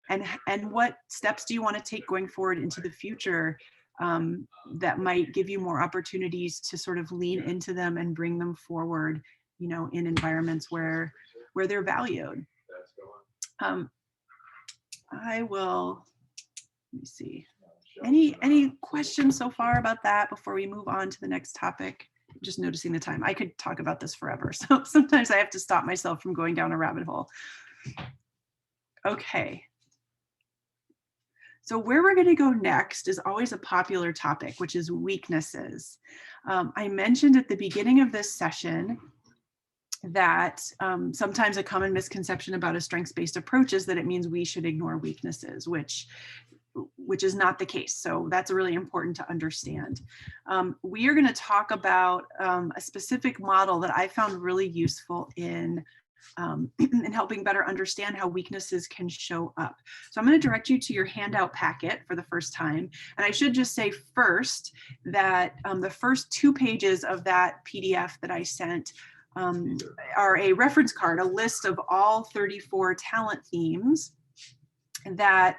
And what steps do you want to take going forward into the future that might give you more opportunities to sort of lean into them and bring them forward, in environments where they're valued. I will, let me see. Any questions so far about that before we move on to the next topic? Just noticing the time. I could talk about this forever. So sometimes I have to stop myself from going down a rabbit hole. Okay. So where we're going to go next is always a popular topic, which is weaknesses. I mentioned at the beginning of this session that sometimes a common misconception about a strengths-based approach is that it means we should ignore weaknesses, which is not the case. So that's really important to understand. We are going to talk about a specific model that I found really useful in helping better understand how weaknesses can show up. So I'm going to direct you to your handout packet for the first time. And I should just say first that the first 2 pages of that PDF that I sent are a reference card, a list of all 34 talent themes that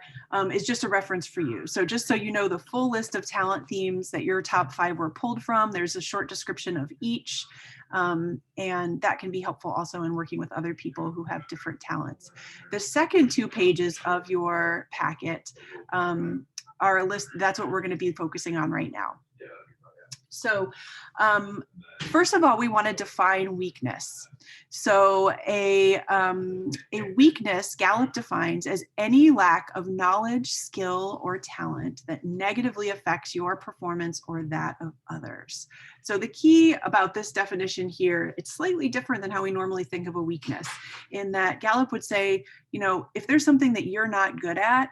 is just a reference for you. So just so you know the full list of talent themes that your top 5 were pulled from, there's a short description of each. And that can be helpful also in working with other people who have different talents. The second 2 pages of your packet are a list, that's what we're going to be focusing on right now. So first of all, we want to define weakness. So a weakness, Gallup defines as any lack of knowledge, skill, or talent that negatively affects your performance or that of others. So the key about this definition here, it's slightly different than how we normally think of a weakness, in that Gallup would say, if there's something that you're not good at,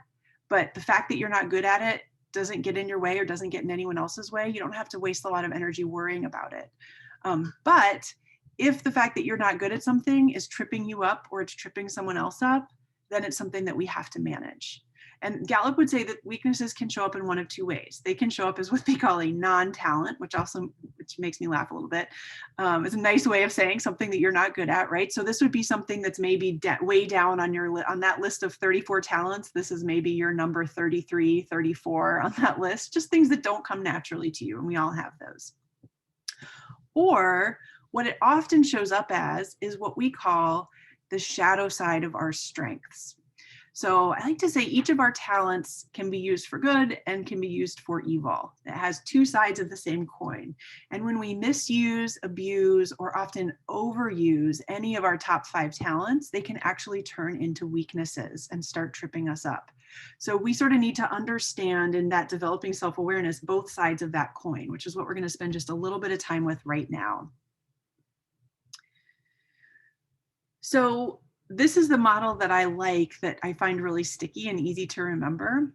but the fact that you're not good at it doesn't get in your way or doesn't get in anyone else's way, you don't have to waste a lot of energy worrying about it. But if the fact that you're not good at something is tripping you up or it's tripping someone else up, then it's something that we have to manage. And Gallup would say that weaknesses can show up in one of 2 ways. They can show up as what they call a non-talent, which makes me laugh a little bit. It's a nice way of saying something that you're not good at, right? So this would be something that's maybe way down on that list of 34 talents. This is maybe your number 33, 34 on that list, just things that don't come naturally to you, and we all have those. Or what it often shows up as is what we call the shadow side of our strengths. So I like to say each of our talents can be used for good and can be used for evil. It has 2 sides of the same coin. And when we misuse, abuse, or often overuse any of our top 5 talents, they can actually turn into weaknesses and start tripping us up. So we sort of need to understand in that developing self-awareness both sides of that coin, which is what we're going to spend just a little bit of time with right now. So this is the model that I like, that I find really sticky and easy to remember,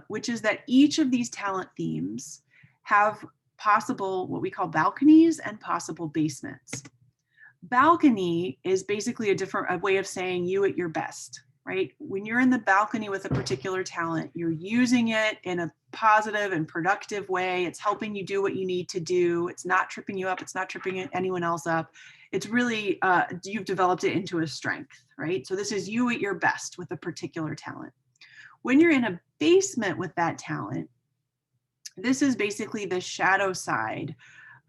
which is that each of these talent themes have possible, what we call balconies and possible basements. Balcony is basically a way of saying you at your best, right? When you're in the balcony with a particular talent, you're using it in a positive and productive way. It's helping you do what you need to do. It's not tripping you up. It's not tripping anyone else up. It's really, you've developed it into a strength, right? So this is you at your best with a particular talent. When you're in a basement with that talent, this is basically the shadow side.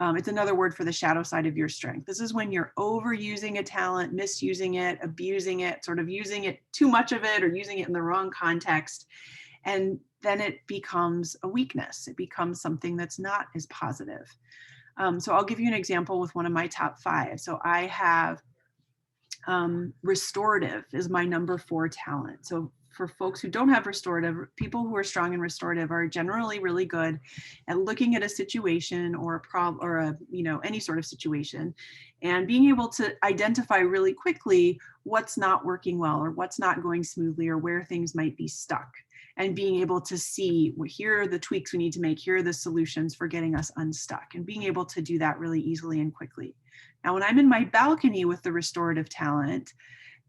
It's another word for the shadow side of your strength. This is when you're overusing a talent, misusing it, abusing it, sort of using it too much of it or using it in the wrong context. And then it becomes a weakness. It becomes something that's not as positive. So I'll give you an example with one of my top 5. So I have restorative is my number 4 talent. So for folks who don't have restorative, people who are strong in restorative are generally really good at looking at a situation or a problem or a, any sort of situation and being able to identify really quickly what's not working well or what's not going smoothly or where things might be stuck, and being able to see, well, here are the tweaks we need to make, here are the solutions for getting us unstuck, and being able to do that really easily and quickly. Now, when I'm in my balcony with the restorative talent,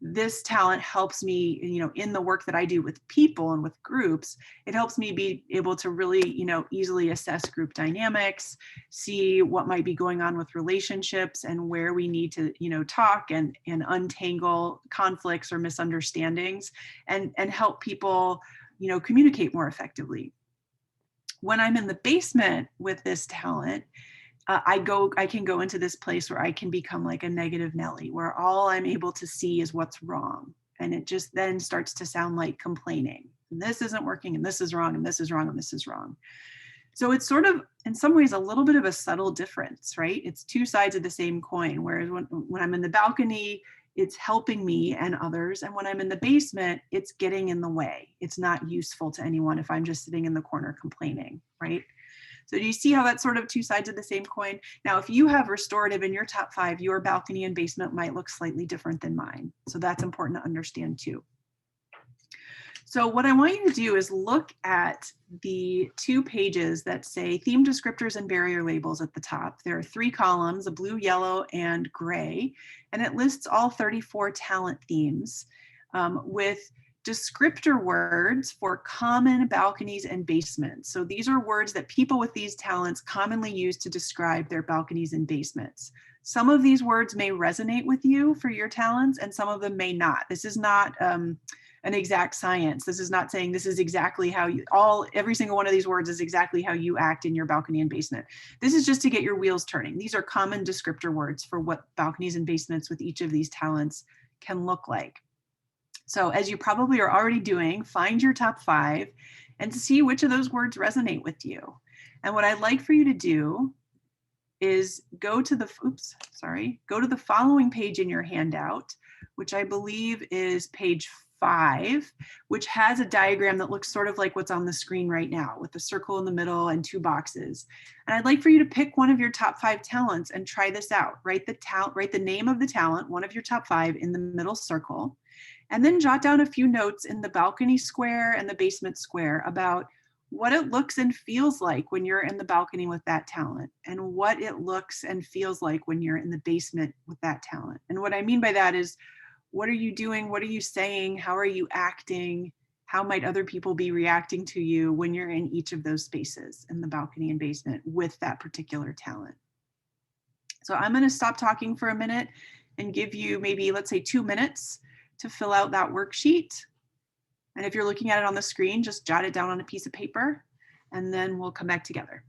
this talent helps me, in the work that I do with people and with groups, it helps me be able to really, easily assess group dynamics, see what might be going on with relationships and where we need to, talk and untangle conflicts or misunderstandings and help people, communicate more effectively. When I'm in the basement with this talent, I can go into this place where I can become like a negative Nelly, where all I'm able to see is what's wrong. And it just then starts to sound like complaining. And this isn't working, and this is wrong, and this is wrong, and this is wrong. So it's sort of, in some ways, a little bit of a subtle difference, right? It's two sides of the same coin. Whereas when I'm in the balcony, it's helping me and others. And when I'm in the basement, it's getting in the way. It's not useful to anyone if I'm just sitting in the corner complaining, right? So do you see how that's sort of two sides of the same coin? Now, if you have restorative in your top 5, your balcony and basement might look slightly different than mine. So that's important to understand too. So what I want you to do is look at the 2 pages that say theme descriptors and barrier labels at the top. There are 3 columns, a blue, yellow, and gray, and it lists all 34 talent themes with descriptor words for common balconies and basements. So these are words that people with these talents commonly use to describe their balconies and basements. Some of these words may resonate with you for your talents, and some of them may not. This is not an exact science. This is not saying this is exactly how every single one of these words is exactly how you act in your balcony and basement. This is just to get your wheels turning. These are common descriptor words for what balconies and basements with each of these talents can look like. So as you probably are already doing, find your top 5 and see which of those words resonate with you. And what I'd like for you to do is go to the following page in your handout, which I believe is page 5, which has a diagram that looks sort of like what's on the screen right now with a circle in the middle and 2 boxes. And I'd like for you to pick one of your top 5 talents and try this out. Write the name of the talent, one of your top 5, in the middle circle, and then jot down a few notes in the balcony square and the basement square about what it looks and feels like when you're in the balcony with that talent, and what it looks and feels like when you're in the basement with that talent. And what I mean by that is, what are you doing? What are you saying? How are you acting? How might other people be reacting to you when you're in each of those spaces in the balcony and basement with that particular talent? So I'm going to stop talking for a minute and give you maybe, let's say, 2 minutes to fill out that worksheet. And if you're looking at it on the screen, just jot it down on a piece of paper, and then we'll come back together.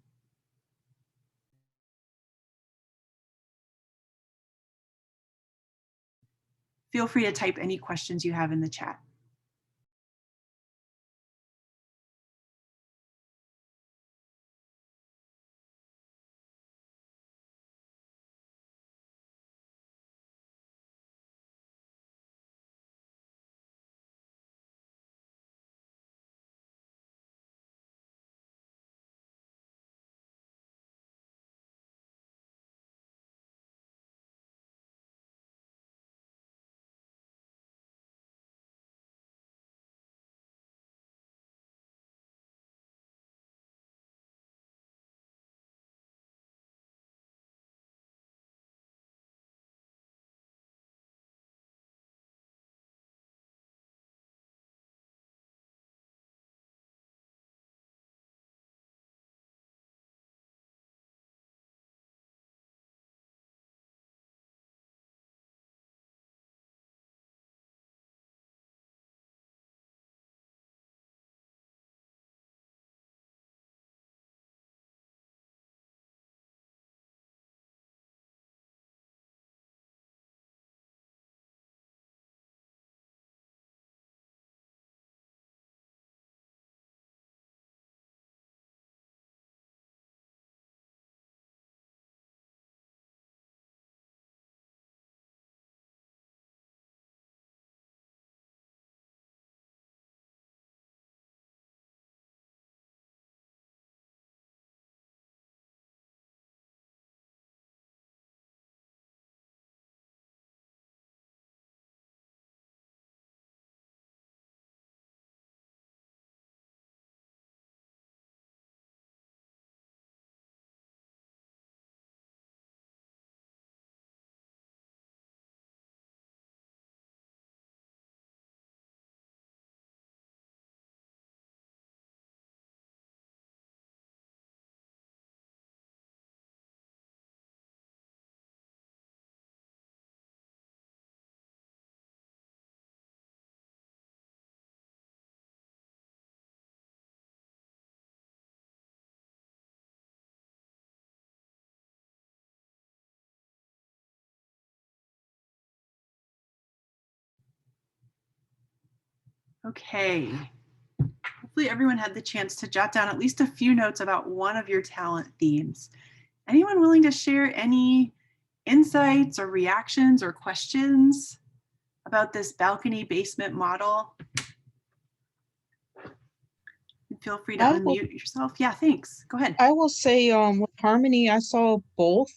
Feel free to type any questions you have in the chat. Okay. Hopefully everyone had the chance to jot down at least a few notes about one of your talent themes. Anyone willing to share any insights or reactions or questions about this balcony basement model? Feel free to I will unmute yourself. Yeah, thanks. Go ahead. I will say with Harmony I saw both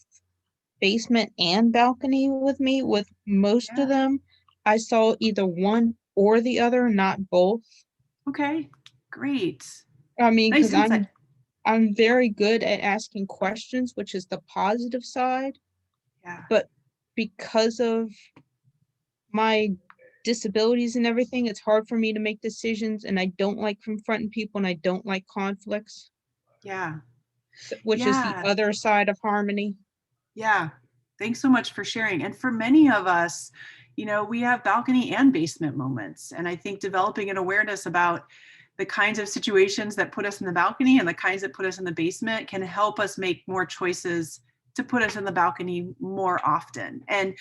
basement and balcony with me. With most of Yeah. them, I saw either one or the other, not both. Okay. Great. I mean, Nice because insight. I'm very good at asking questions, which is the positive side, Yeah. but because of my disabilities and everything, it's hard for me to make decisions, and I don't like confronting people, and I don't like conflicts, Yeah. which is the Yeah. other side of Harmony. Yeah. Thanks so much for sharing. And for many of us, we have balcony and basement moments. And I think developing an awareness about the kinds of situations that put us in the balcony and the kinds that put us in the basement can help us make more choices to put us in the balcony more often. And,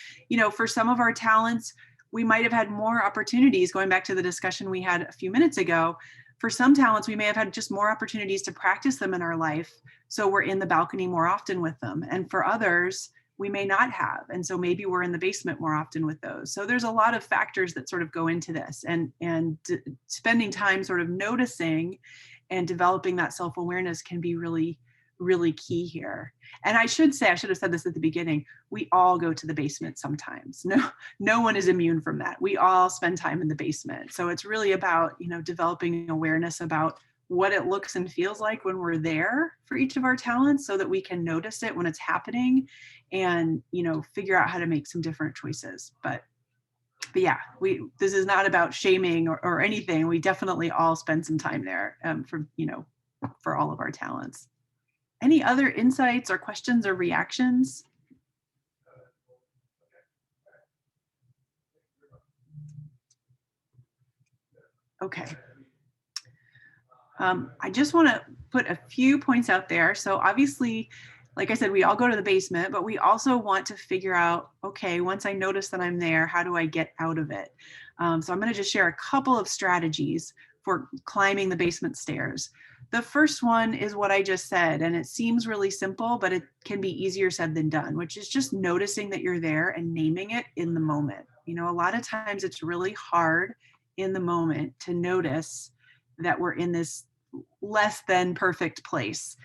for some of our talents, we might have had more opportunities, going back to the discussion we had a few minutes ago. For some talents, we may have had just more opportunities to practice them in our life. So we're in the balcony more often with them. And for others, we may not have. And so maybe we're in the basement more often with those. So there's a lot of factors that sort of go into this, and spending time sort of noticing and developing that self-awareness can be really, really key here. And I should have said this at the beginning, we all go to the basement sometimes. No one is immune from that. We all spend time in the basement. So it's really about, developing awareness about what it looks and feels like when we're there for each of our talents, so that we can notice it when it's happening and, figure out how to make some different choices. But yeah, this is not about shaming or anything. We definitely all spend some time there, for all of our talents. Any other insights or questions or reactions? Okay. I just want to put a few points out there. So obviously, like I said, we all go to the basement, but we also want to figure out, okay, once I notice that I'm there, how do I get out of it? So I'm going to just share a couple of strategies for climbing the basement stairs. The first one is what I just said, and it seems really simple, but it can be easier said than done, which is just noticing that you're there and naming it in the moment. A lot of times it's really hard in the moment to notice that we're in this less than perfect place.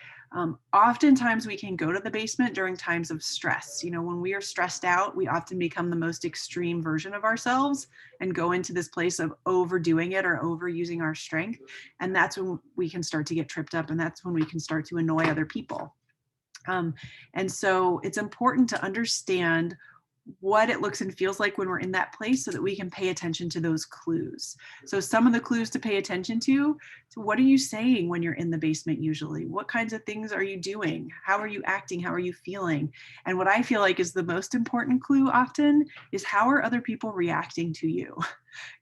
Oftentimes we can go to the basement during times of stress. When we are stressed out, we often become the most extreme version of ourselves and go into this place of overdoing it or overusing our strength. And that's when we can start to get tripped up, and that's when we can start to annoy other people. And so it's important to understand what it looks and feels like when we're in that place, so that we can pay attention to those clues. So some of the clues to pay attention to, so what are you saying when you're in the basement usually? What kinds of things are you doing? How are you acting? How are you feeling? And what I feel like is the most important clue often is, how are other people reacting to you?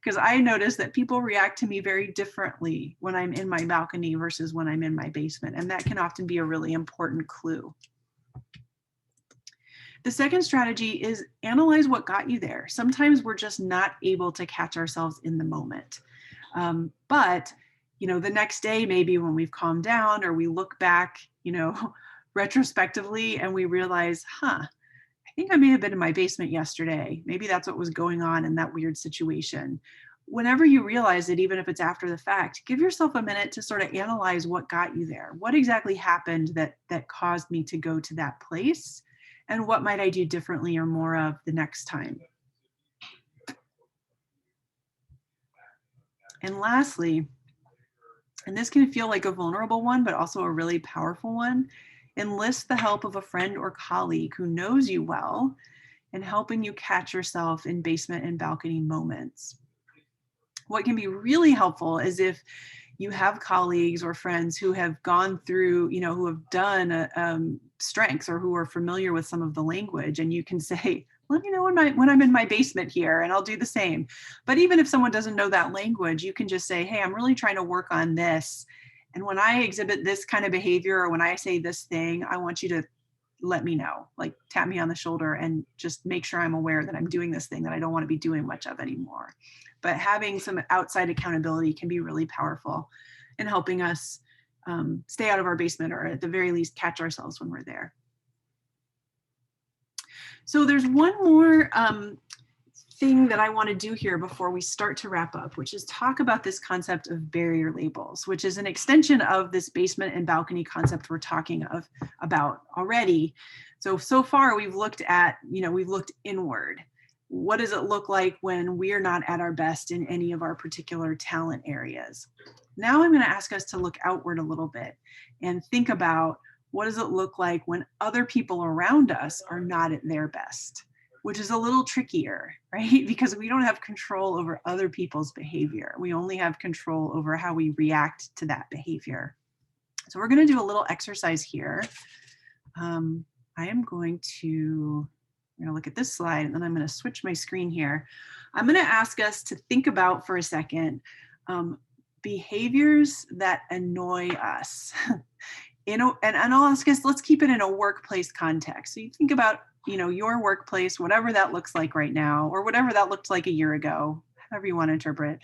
Because I notice that people react to me very differently when I'm in my balcony versus when I'm in my basement. And that can often be a really important clue. The second strategy is analyze what got you there. Sometimes we're just not able to catch ourselves in the moment. But, the next day, maybe when we've calmed down or we look back, retrospectively, and we realize, I think I may have been in my basement yesterday. Maybe that's what was going on in that weird situation. Whenever you realize it, even if it's after the fact, give yourself a minute to sort of analyze what got you there. What exactly happened that caused me to go to that place? And what might I do differently or more of the next time? And lastly, and this can feel like a vulnerable one, but also a really powerful one, enlist the help of a friend or colleague who knows you well in helping you catch yourself in basement and balcony moments. What can be really helpful is if you have colleagues or friends who have gone through, who have done strengths, or who are familiar with some of the language, and you can say, let me know when I'm in my basement here, and I'll do the same. But even if someone doesn't know that language, you can just say, hey, I'm really trying to work on this. And when I exhibit this kind of behavior, or when I say this thing, I want you to let me know, like tap me on the shoulder and just make sure I'm aware that I'm doing this thing that I don't want to be doing much of anymore. But having some outside accountability can be really powerful in helping us stay out of our basement, or at the very least catch ourselves when we're there. So there's one more thing that I want to do here before we start to wrap up, which is talk about this concept of barrier labels, which is an extension of this basement and balcony concept we're talking about already. So far we've looked at, we've looked inward. What does it look like when we're not at our best in any of our particular talent areas? Now I'm going to ask us to look outward a little bit and think about, what does it look like when other people around us are not at their best? Which is a little trickier, right? Because we don't have control over other people's behavior. We only have control over how we react to that behavior. So we're going to do a little exercise here. I am going to look at this slide, and then I'm going to switch my screen here. I'm going to ask us to think about for a second behaviors that annoy us. And I'll ask us, let's keep it in a workplace context. So you think about your workplace, whatever that looks like right now, or whatever that looked like a year ago, however you want to interpret.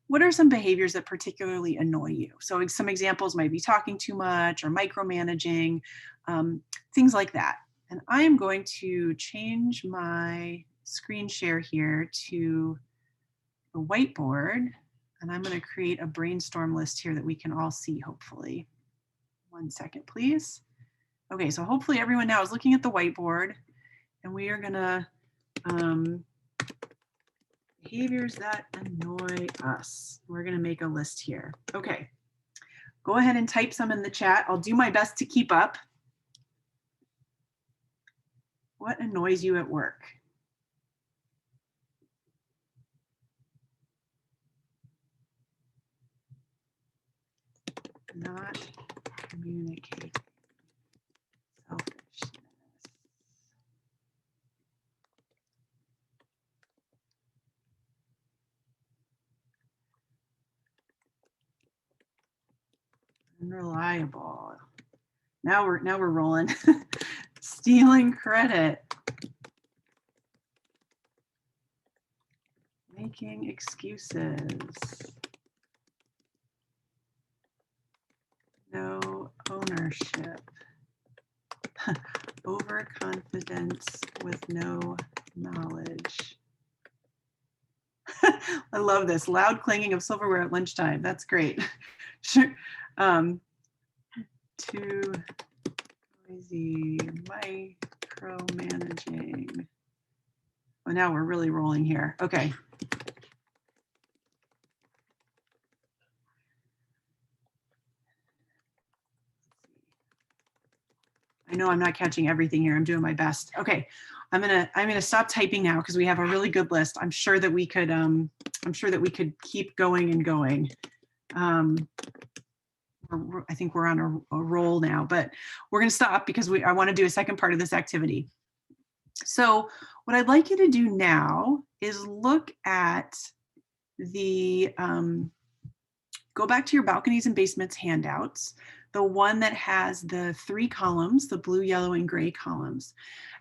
What are some behaviors that particularly annoy you? So some examples might be talking too much or micromanaging, things like that. And I am going to change my screen share here to the whiteboard, and I'm going to create a brainstorm list here that we can all see, hopefully. 1 second, please. Okay, so hopefully everyone now is looking at the whiteboard, and we are gonna behaviors that annoy us. We're gonna make a list here. Okay, go ahead and type some in the chat. I'll do my best to keep up. What annoys you at work? Not communicate. Selfishness. Unreliable. Now we're rolling. Stealing credit. Making excuses. No ownership. Overconfidence with no knowledge. I love this. Loud clanging of silverware at lunchtime. That's great. Sure. Too noisy, micromanaging. Well, now we're really rolling here. Okay. I know I'm not catching everything here. I'm doing my best. Okay, I'm gonna stop typing now because we have a really good list. I'm sure that we could keep going and going. I think we're on a roll now, but we're gonna stop because I want to do a second part of this activity. So what I'd like you to do now is look at the go back to your balconies and basements handouts, the one that has the 3 columns, the blue, yellow, and gray columns.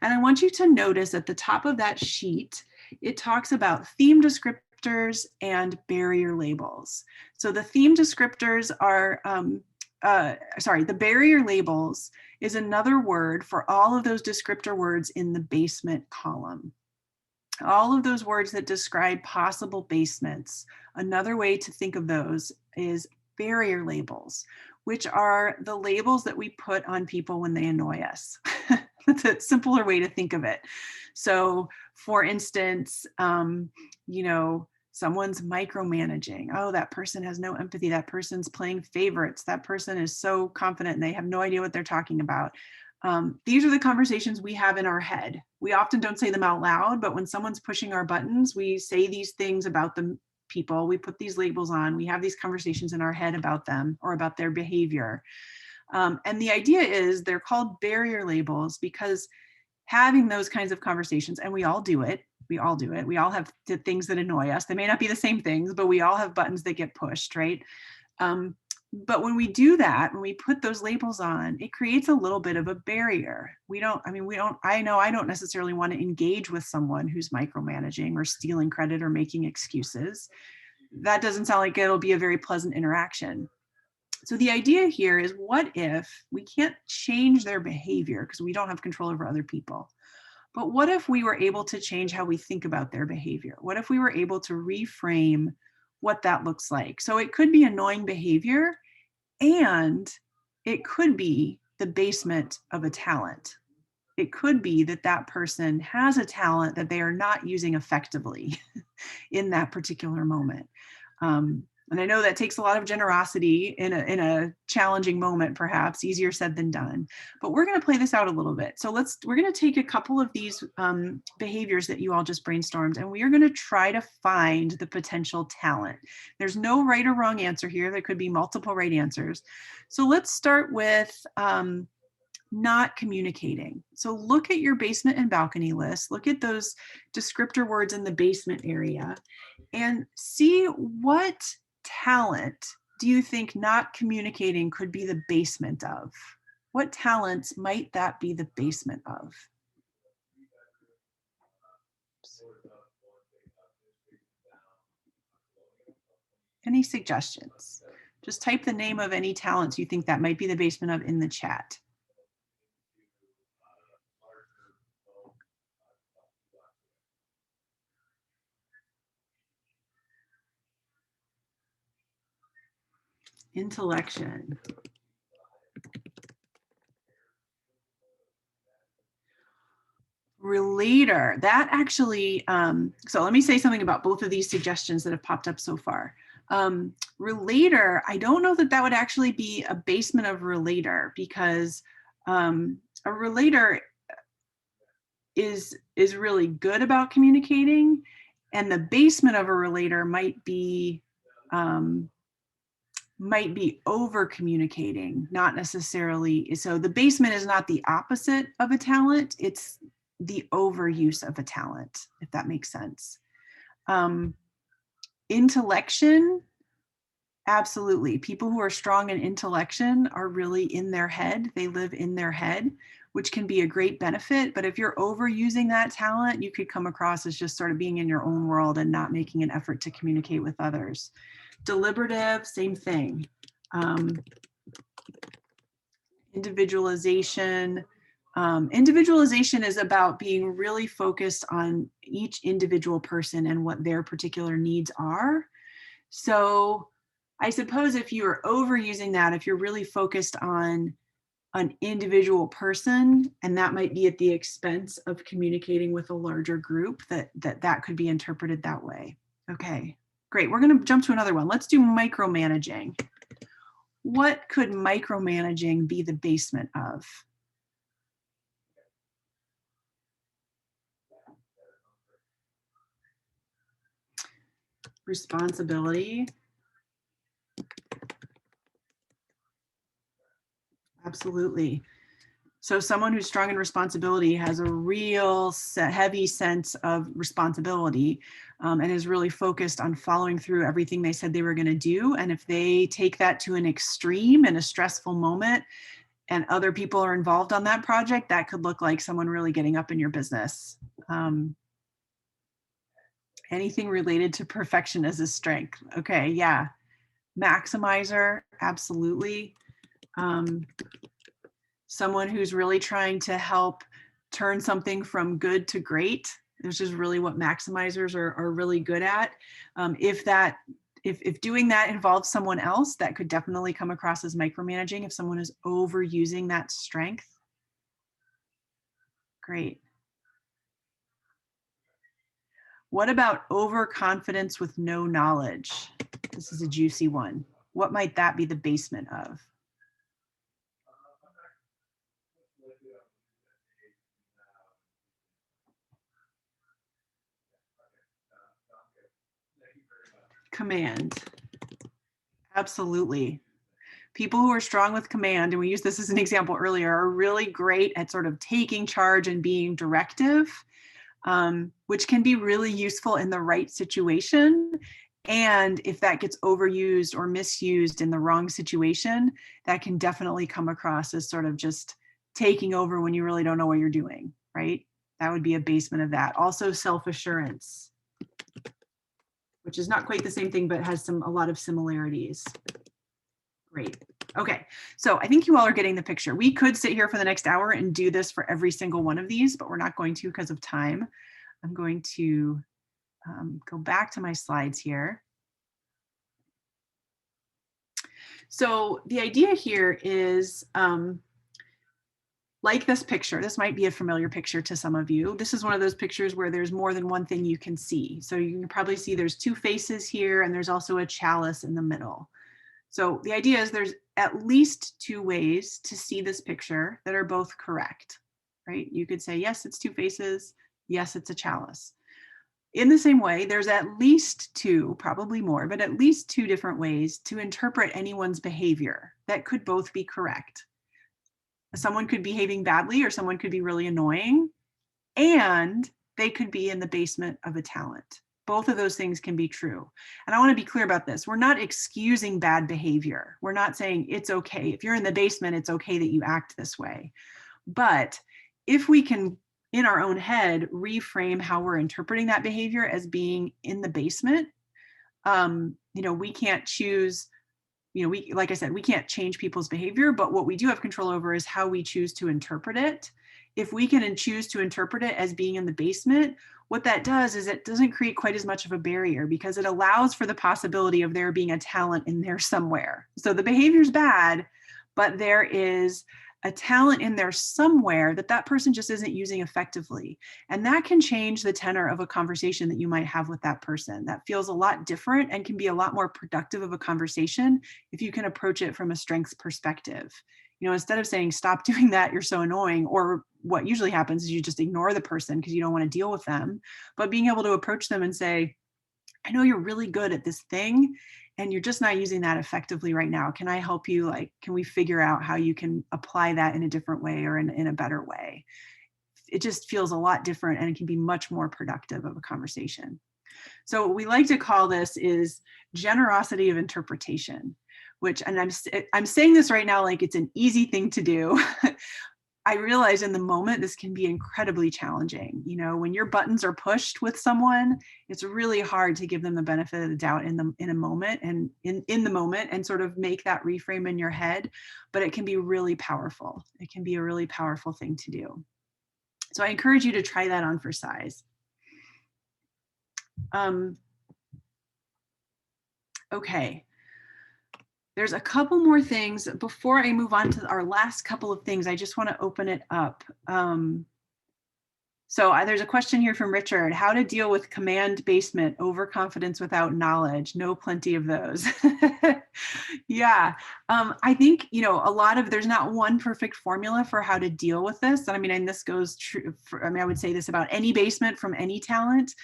And I want you to notice at the top of that sheet, it talks about theme descriptors and barrier labels. So the theme descriptors are, the barrier labels is another word for all of those descriptor words in the basement column. All of those words that describe possible basements. Another way to think of those is barrier labels, which are the labels that we put on people when they annoy us. That's a simpler way to think of it. So for instance, someone's micromanaging. Oh, that person has no empathy. That person's playing favorites. That person is so confident and they have no idea what they're talking about. These are the conversations we have in our head. We often don't say them out loud, but when someone's pushing our buttons, we say these things about the people, we put these labels on, we have these conversations in our head about them or about their behavior. And the idea is they're called barrier labels because having those kinds of conversations, and we all do it, we all have the things that annoy us. They may not be the same things, but we all have buttons that get pushed, right? But when we do that, when we put those labels on, it creates a little bit of a barrier. I know I don't necessarily want to engage with someone who's micromanaging or stealing credit or making excuses. That doesn't sound like it'll be a very pleasant interaction. So the idea here is, what if we can't change their behavior because we don't have control over other people? But what if we were able to change how we think about their behavior? What if we were able to reframe what that looks like? So it could be annoying behavior, and it could be the basement of a talent. It could be that that person has a talent that they are not using effectively in that particular moment. And I know that takes a lot of generosity in a challenging moment, perhaps easier said than done, but we're going to play this out a little bit. So we're going to take a couple of these behaviors that you all just brainstormed, and we are going to try to find the potential talent. There's no right or wrong answer here. There could be multiple right answers. So let's start with not communicating. So look at your basement and balcony list, look at those descriptor words in the basement area, and see what talent do you think not communicating could be the basement of? What talents might that be the basement of? Any suggestions? Just type the name of any talents you think that might be the basement of in the chat. Intellection. Relator, that actually, so let me say something about both of these suggestions that have popped up so far. Relator, I don't know that that would actually be a basement of relator, because a relator is really good about communicating, and the basement of a relator might be over communicating, not necessarily. So the basement is not the opposite of a talent, it's the overuse of a talent, if that makes sense. Intellection, absolutely. People who are strong in intellection are really in their head. They live in their head, which can be a great benefit. But if you're overusing that talent, you could come across as just sort of being in your own world and not making an effort to communicate with others. Deliberative, same thing. Individualization. Individualization is about being really focused on each individual person and what their particular needs are. So I suppose if you're overusing that, if you're really focused on an individual person, and that might be at the expense of communicating with a larger group, that could be interpreted that way. Okay, great. We're going to jump to another one. Let's do micromanaging. What could micromanaging be the basement of? Responsibility. Absolutely. So someone who's strong in responsibility has a real heavy sense of responsibility, and is really focused on following through everything they said they were going to do. And if they take that to an extreme in a stressful moment and other people are involved on that project, that could look like someone really getting up in your business. Anything related to perfection as a strength. Okay, yeah. Maximizer, absolutely. Someone who's really trying to help turn something from good to great, which is really what maximizers are really good at. If doing that involves someone else, that could definitely come across as micromanaging if someone is overusing that strength. Great. What about overconfidence with no knowledge? This is a juicy one. What might that be the basement of? Command. Absolutely. People who are strong with command, and we used this as an example earlier, are really great at sort of taking charge and being directive, which can be really useful in the right situation. And if that gets overused or misused in the wrong situation, that can definitely come across as sort of just taking over when you really don't know what you're doing, right? That would be a basement of that. Also self-assurance, which is not quite the same thing, but has a lot of similarities. Great. Okay, so I think you all are getting the picture. We could sit here for the next hour and do this for every single one of these, but we're not going to because of time. I'm going to go back to my slides here. So the idea here is, like this picture, this might be a familiar picture to some of you. This is one of those pictures where there's more than one thing you can see. So you can probably see there's two faces here, and there's also a chalice in the middle. So the idea is there's at least two ways to see this picture that are both correct, right? You could say, yes, it's two faces. Yes, it's a chalice. In the same way, there's at least two, probably more, but at least two different ways to interpret anyone's behavior that could both be correct. Someone could be behaving badly, or someone could be really annoying, and they could be in the basement of a talent. Both of those things can be true. And I want to be clear about this. We're not excusing bad behavior. We're not saying it's okay. If you're in the basement, it's okay that you act this way. But if we can, in our own head, reframe how we're interpreting that behavior as being in the basement, we can't choose, like I said, we can't change people's behavior, but what we do have control over is how we choose to interpret it. If we can choose to interpret it as being in the basement, what that does is it doesn't create quite as much of a barrier, because it allows for the possibility of there being a talent in there somewhere. So the behavior's bad, but there is a talent in there somewhere that person just isn't using effectively. And that can change the tenor of a conversation that you might have with that person. That feels a lot different and can be a lot more productive of a conversation if you can approach it from a strengths perspective. Instead of saying, stop doing that, you're so annoying, or what usually happens is you just ignore the person because you don't want to deal with them, but being able to approach them and say, I know you're really good at this thing and you're just not using that effectively right now. Can I help you? Can we figure out how you can apply that in a different way or in a better way? It just feels a lot different, and it can be much more productive of a conversation. So what we like to call this is generosity of interpretation, which, and I'm saying this right now like it's an easy thing to do. I realize in the moment, this can be incredibly challenging. When your buttons are pushed with someone, it's really hard to give them the benefit of the doubt in a moment and in the moment and sort of make that reframe in your head, but it can be really powerful. It can be a really powerful thing to do. So I encourage you to try that on for size. Okay. There's a couple more things. Before I move on to our last couple of things, I just want to open it up. So there's a question here from Richard: how to deal with command basement, overconfidence without knowledge? Know plenty of those. Yeah, I think, a lot of, there's not one perfect formula for how to deal with this. And this goes true for, I would say this about any basement from any talent.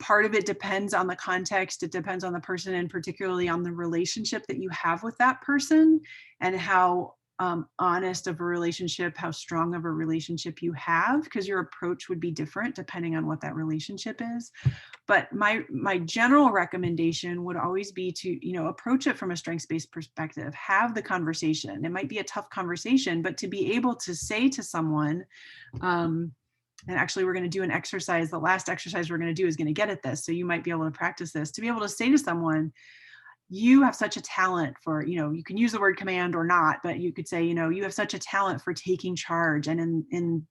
Part of it depends on the context. It depends on the person, and particularly on the relationship that you have with that person, and how honest of a relationship, how strong of a relationship you have, because your approach would be different depending on what that relationship is. But my general recommendation would always be to, approach it from a strengths-based perspective. Have the conversation. It might be a tough conversation, but to be able to say to someone, and actually we're going to do an exercise. The last exercise we're going to do is going to get at this. So you might be able to practice this, to be able to say to someone, you have such a talent for, you can use the word command or not, but you could say, you have such a talent for taking charge. And in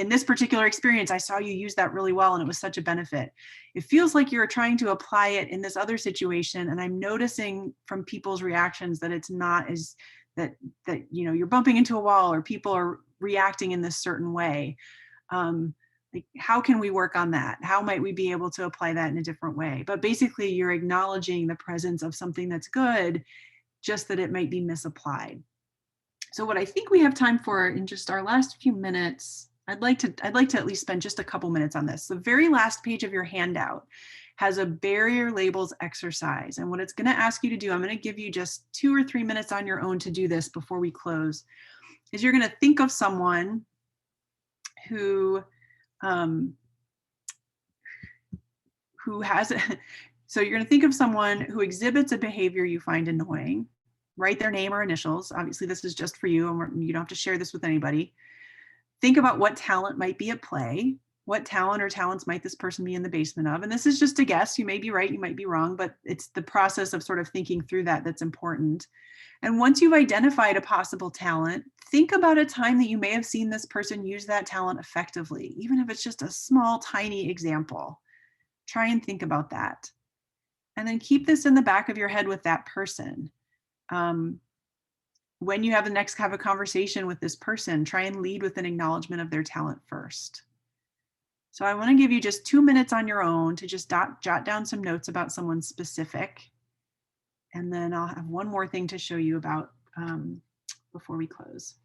this particular experience, I saw you use that really well, and it was such a benefit. It feels like you're trying to apply it in this other situation, and I'm noticing from people's reactions that it's not as that you're bumping into a wall, or people are reacting in this certain way. How can we work on that? How might we be able to apply that in a different way? But basically, you're acknowledging the presence of something that's good, just that it might be misapplied. So what I think we have time for in just our last few minutes, I'd like to at least spend just a couple minutes on this. The very last page of your handout has a barrier labels exercise. And what it's going to ask you to do, I'm going to give you just 2 or 3 minutes on your own to do this before we close, is you're going to think of someone who has So you're going to think of someone who exhibits a behavior you find annoying. Write their name or initials. Obviously, this is just for you, and you don't have to share this with anybody. Think about what talent might be at play. What talent or talents might this person be in the basement of? And this is just a guess. You may be right, you might be wrong, but it's the process of sort of thinking through that that's important. And once you've identified a possible talent, think about a time that you may have seen this person use that talent effectively, even if it's just a small, tiny example. Try and think about that. And then keep this in the back of your head with that person. When you have a conversation with this person, try and lead with an acknowledgement of their talent first. So I want to give you just 2 minutes on your own to just jot down some notes about someone specific. And then I'll have one more thing to show you about before we close.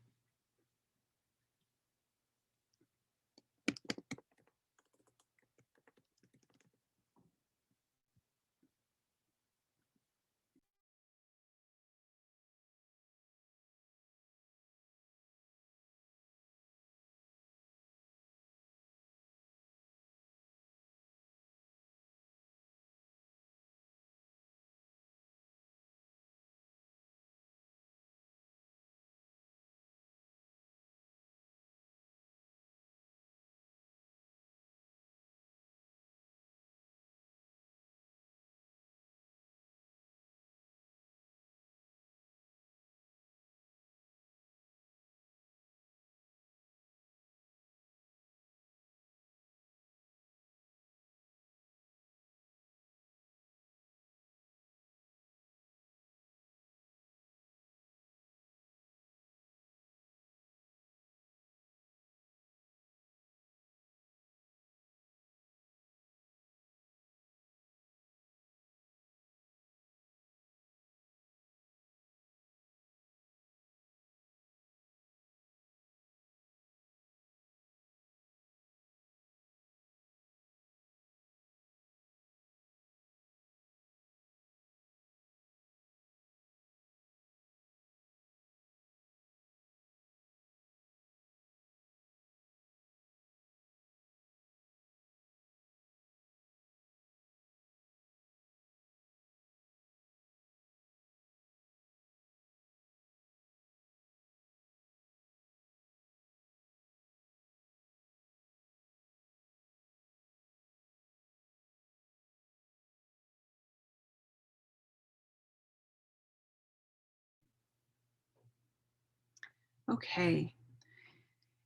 Okay.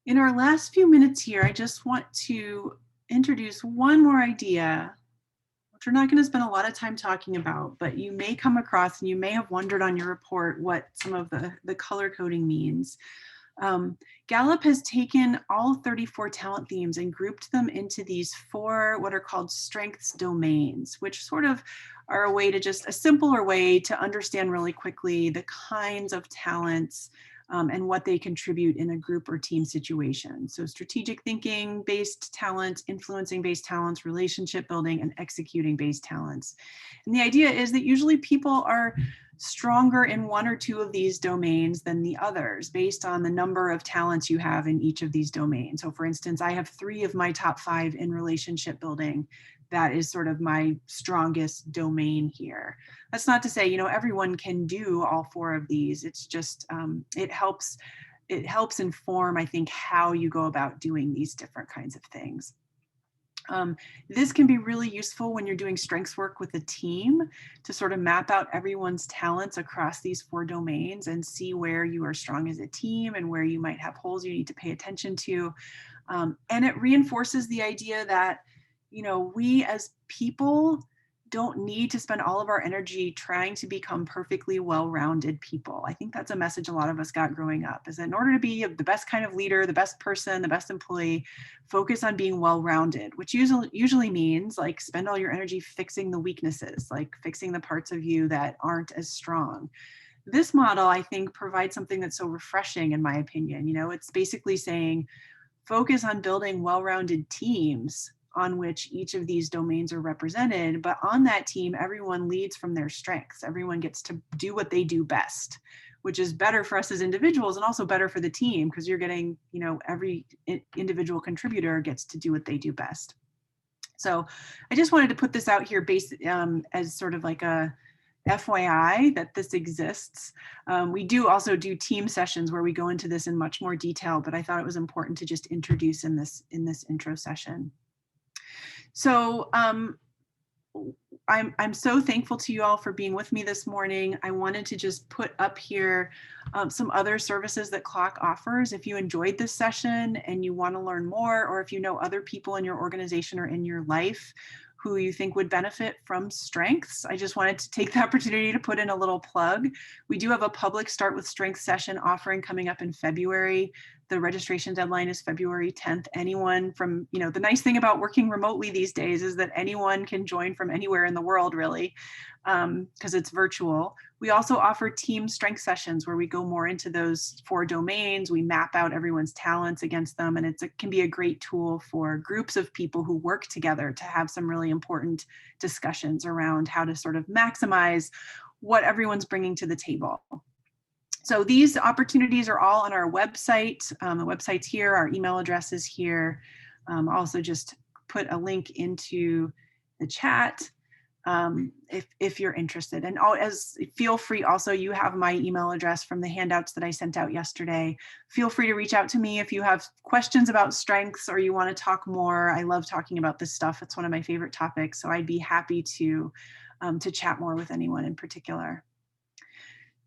In our last few minutes here, I just want to introduce one more idea, which we're not going to spend a lot of time talking about, but you may come across and you may have wondered on your report what some of the color coding means. Gallup has taken all 34 talent themes and grouped them into these 4 what are called strengths domains, which sort of are a way to a simpler way to understand really quickly the kinds of talents and what they contribute in a group or team situation. So strategic thinking based talent, influencing based talents, relationship building, and executing based talents. And the idea is that usually people are stronger in 1 or 2 of these domains than the others based on the number of talents you have in each of these domains. So for instance, I have 3 of my top 5 in relationship building. That is sort of my strongest domain here. That's not to say, everyone can do all 4 of these. It's just, it helps inform, I think, how you go about doing these different kinds of things. This can be really useful when you're doing strengths work with a team to sort of map out everyone's talents across these 4 domains and see where you are strong as a team and where you might have holes you need to pay attention to. And it reinforces the idea that, we as people don't need to spend all of our energy trying to become perfectly well-rounded people. I think that's a message a lot of us got growing up, is that in order to be the best kind of leader, the best person, the best employee, focus on being well-rounded, which usually means like spend all your energy fixing the weaknesses, like fixing the parts of you that aren't as strong. This model, I think, provides something that's so refreshing, in my opinion. It's basically saying, focus on building well-rounded teams on which each of these domains are represented, but on that team, everyone leads from their strengths. Everyone gets to do what they do best, which is better for us as individuals and also better for the team, because you're getting, every individual contributor gets to do what they do best. So I just wanted to put this out here based as sort of like a FYI that this exists. We do also do team sessions where we go into this in much more detail, but I thought it was important to just introduce in this intro session. So I'm so thankful to you all for being with me this morning. I wanted to just put up here some other services that CLOC offers. If you enjoyed this session and you want to learn more, or if you know other people in your organization or in your life who you think would benefit from Strengths, I just wanted to take the opportunity to put in a little plug. We do have a public Start with Strengths session offering coming up in February. The registration deadline is February 10th. Anyone from, the nice thing about working remotely these days is that anyone can join from anywhere in the world, really, because it's virtual. We also offer team strength sessions where we go more into those 4 domains. We map out everyone's talents against them, and it can be a great tool for groups of people who work together to have some really important discussions around how to sort of maximize what everyone's bringing to the table. So these opportunities are all on our website. The website's here, our email address is here. Also just put a link into the chat if you're interested. And feel free also, you have my email address from the handouts that I sent out yesterday. Feel free to reach out to me if you have questions about Strengths or you want to talk more. I love talking about this stuff. It's one of my favorite topics. So I'd be happy to chat more with anyone in particular.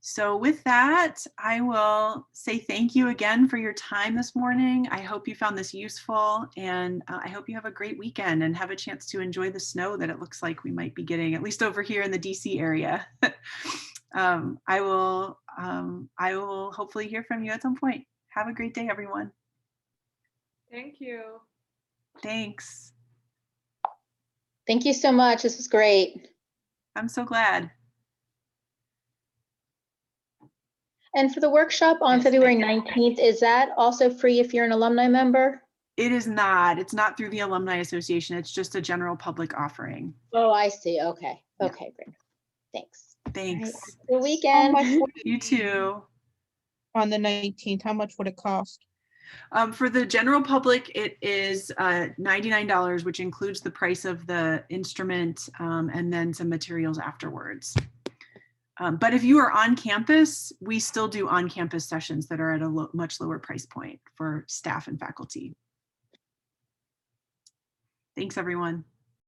So with that, I will say thank you again for your time this morning. I hope you found this useful, and I hope you have a great weekend and have a chance to enjoy the snow that it looks like we might be getting, at least over here in the DC area. I will hopefully hear from you at some point. Have a great day, everyone. Thank you. Thanks. Thank you so much. This was great. I'm so glad. And for the workshop on Yes, February thank you. 19th, is that also free if you're an alumni member? It is not. It's not through the Alumni Association. It's just a general public offering. Oh, I see. Okay. Yeah. Okay, great. Thanks. Thanks. Right. Good weekend. You too. On the 19th, how much would it cost? For the general public, it is $99, which includes the price of the instrument and then some materials afterwards. But if you are on campus, we still do on-campus sessions that are at a much lower price point for staff and faculty. Thanks, everyone.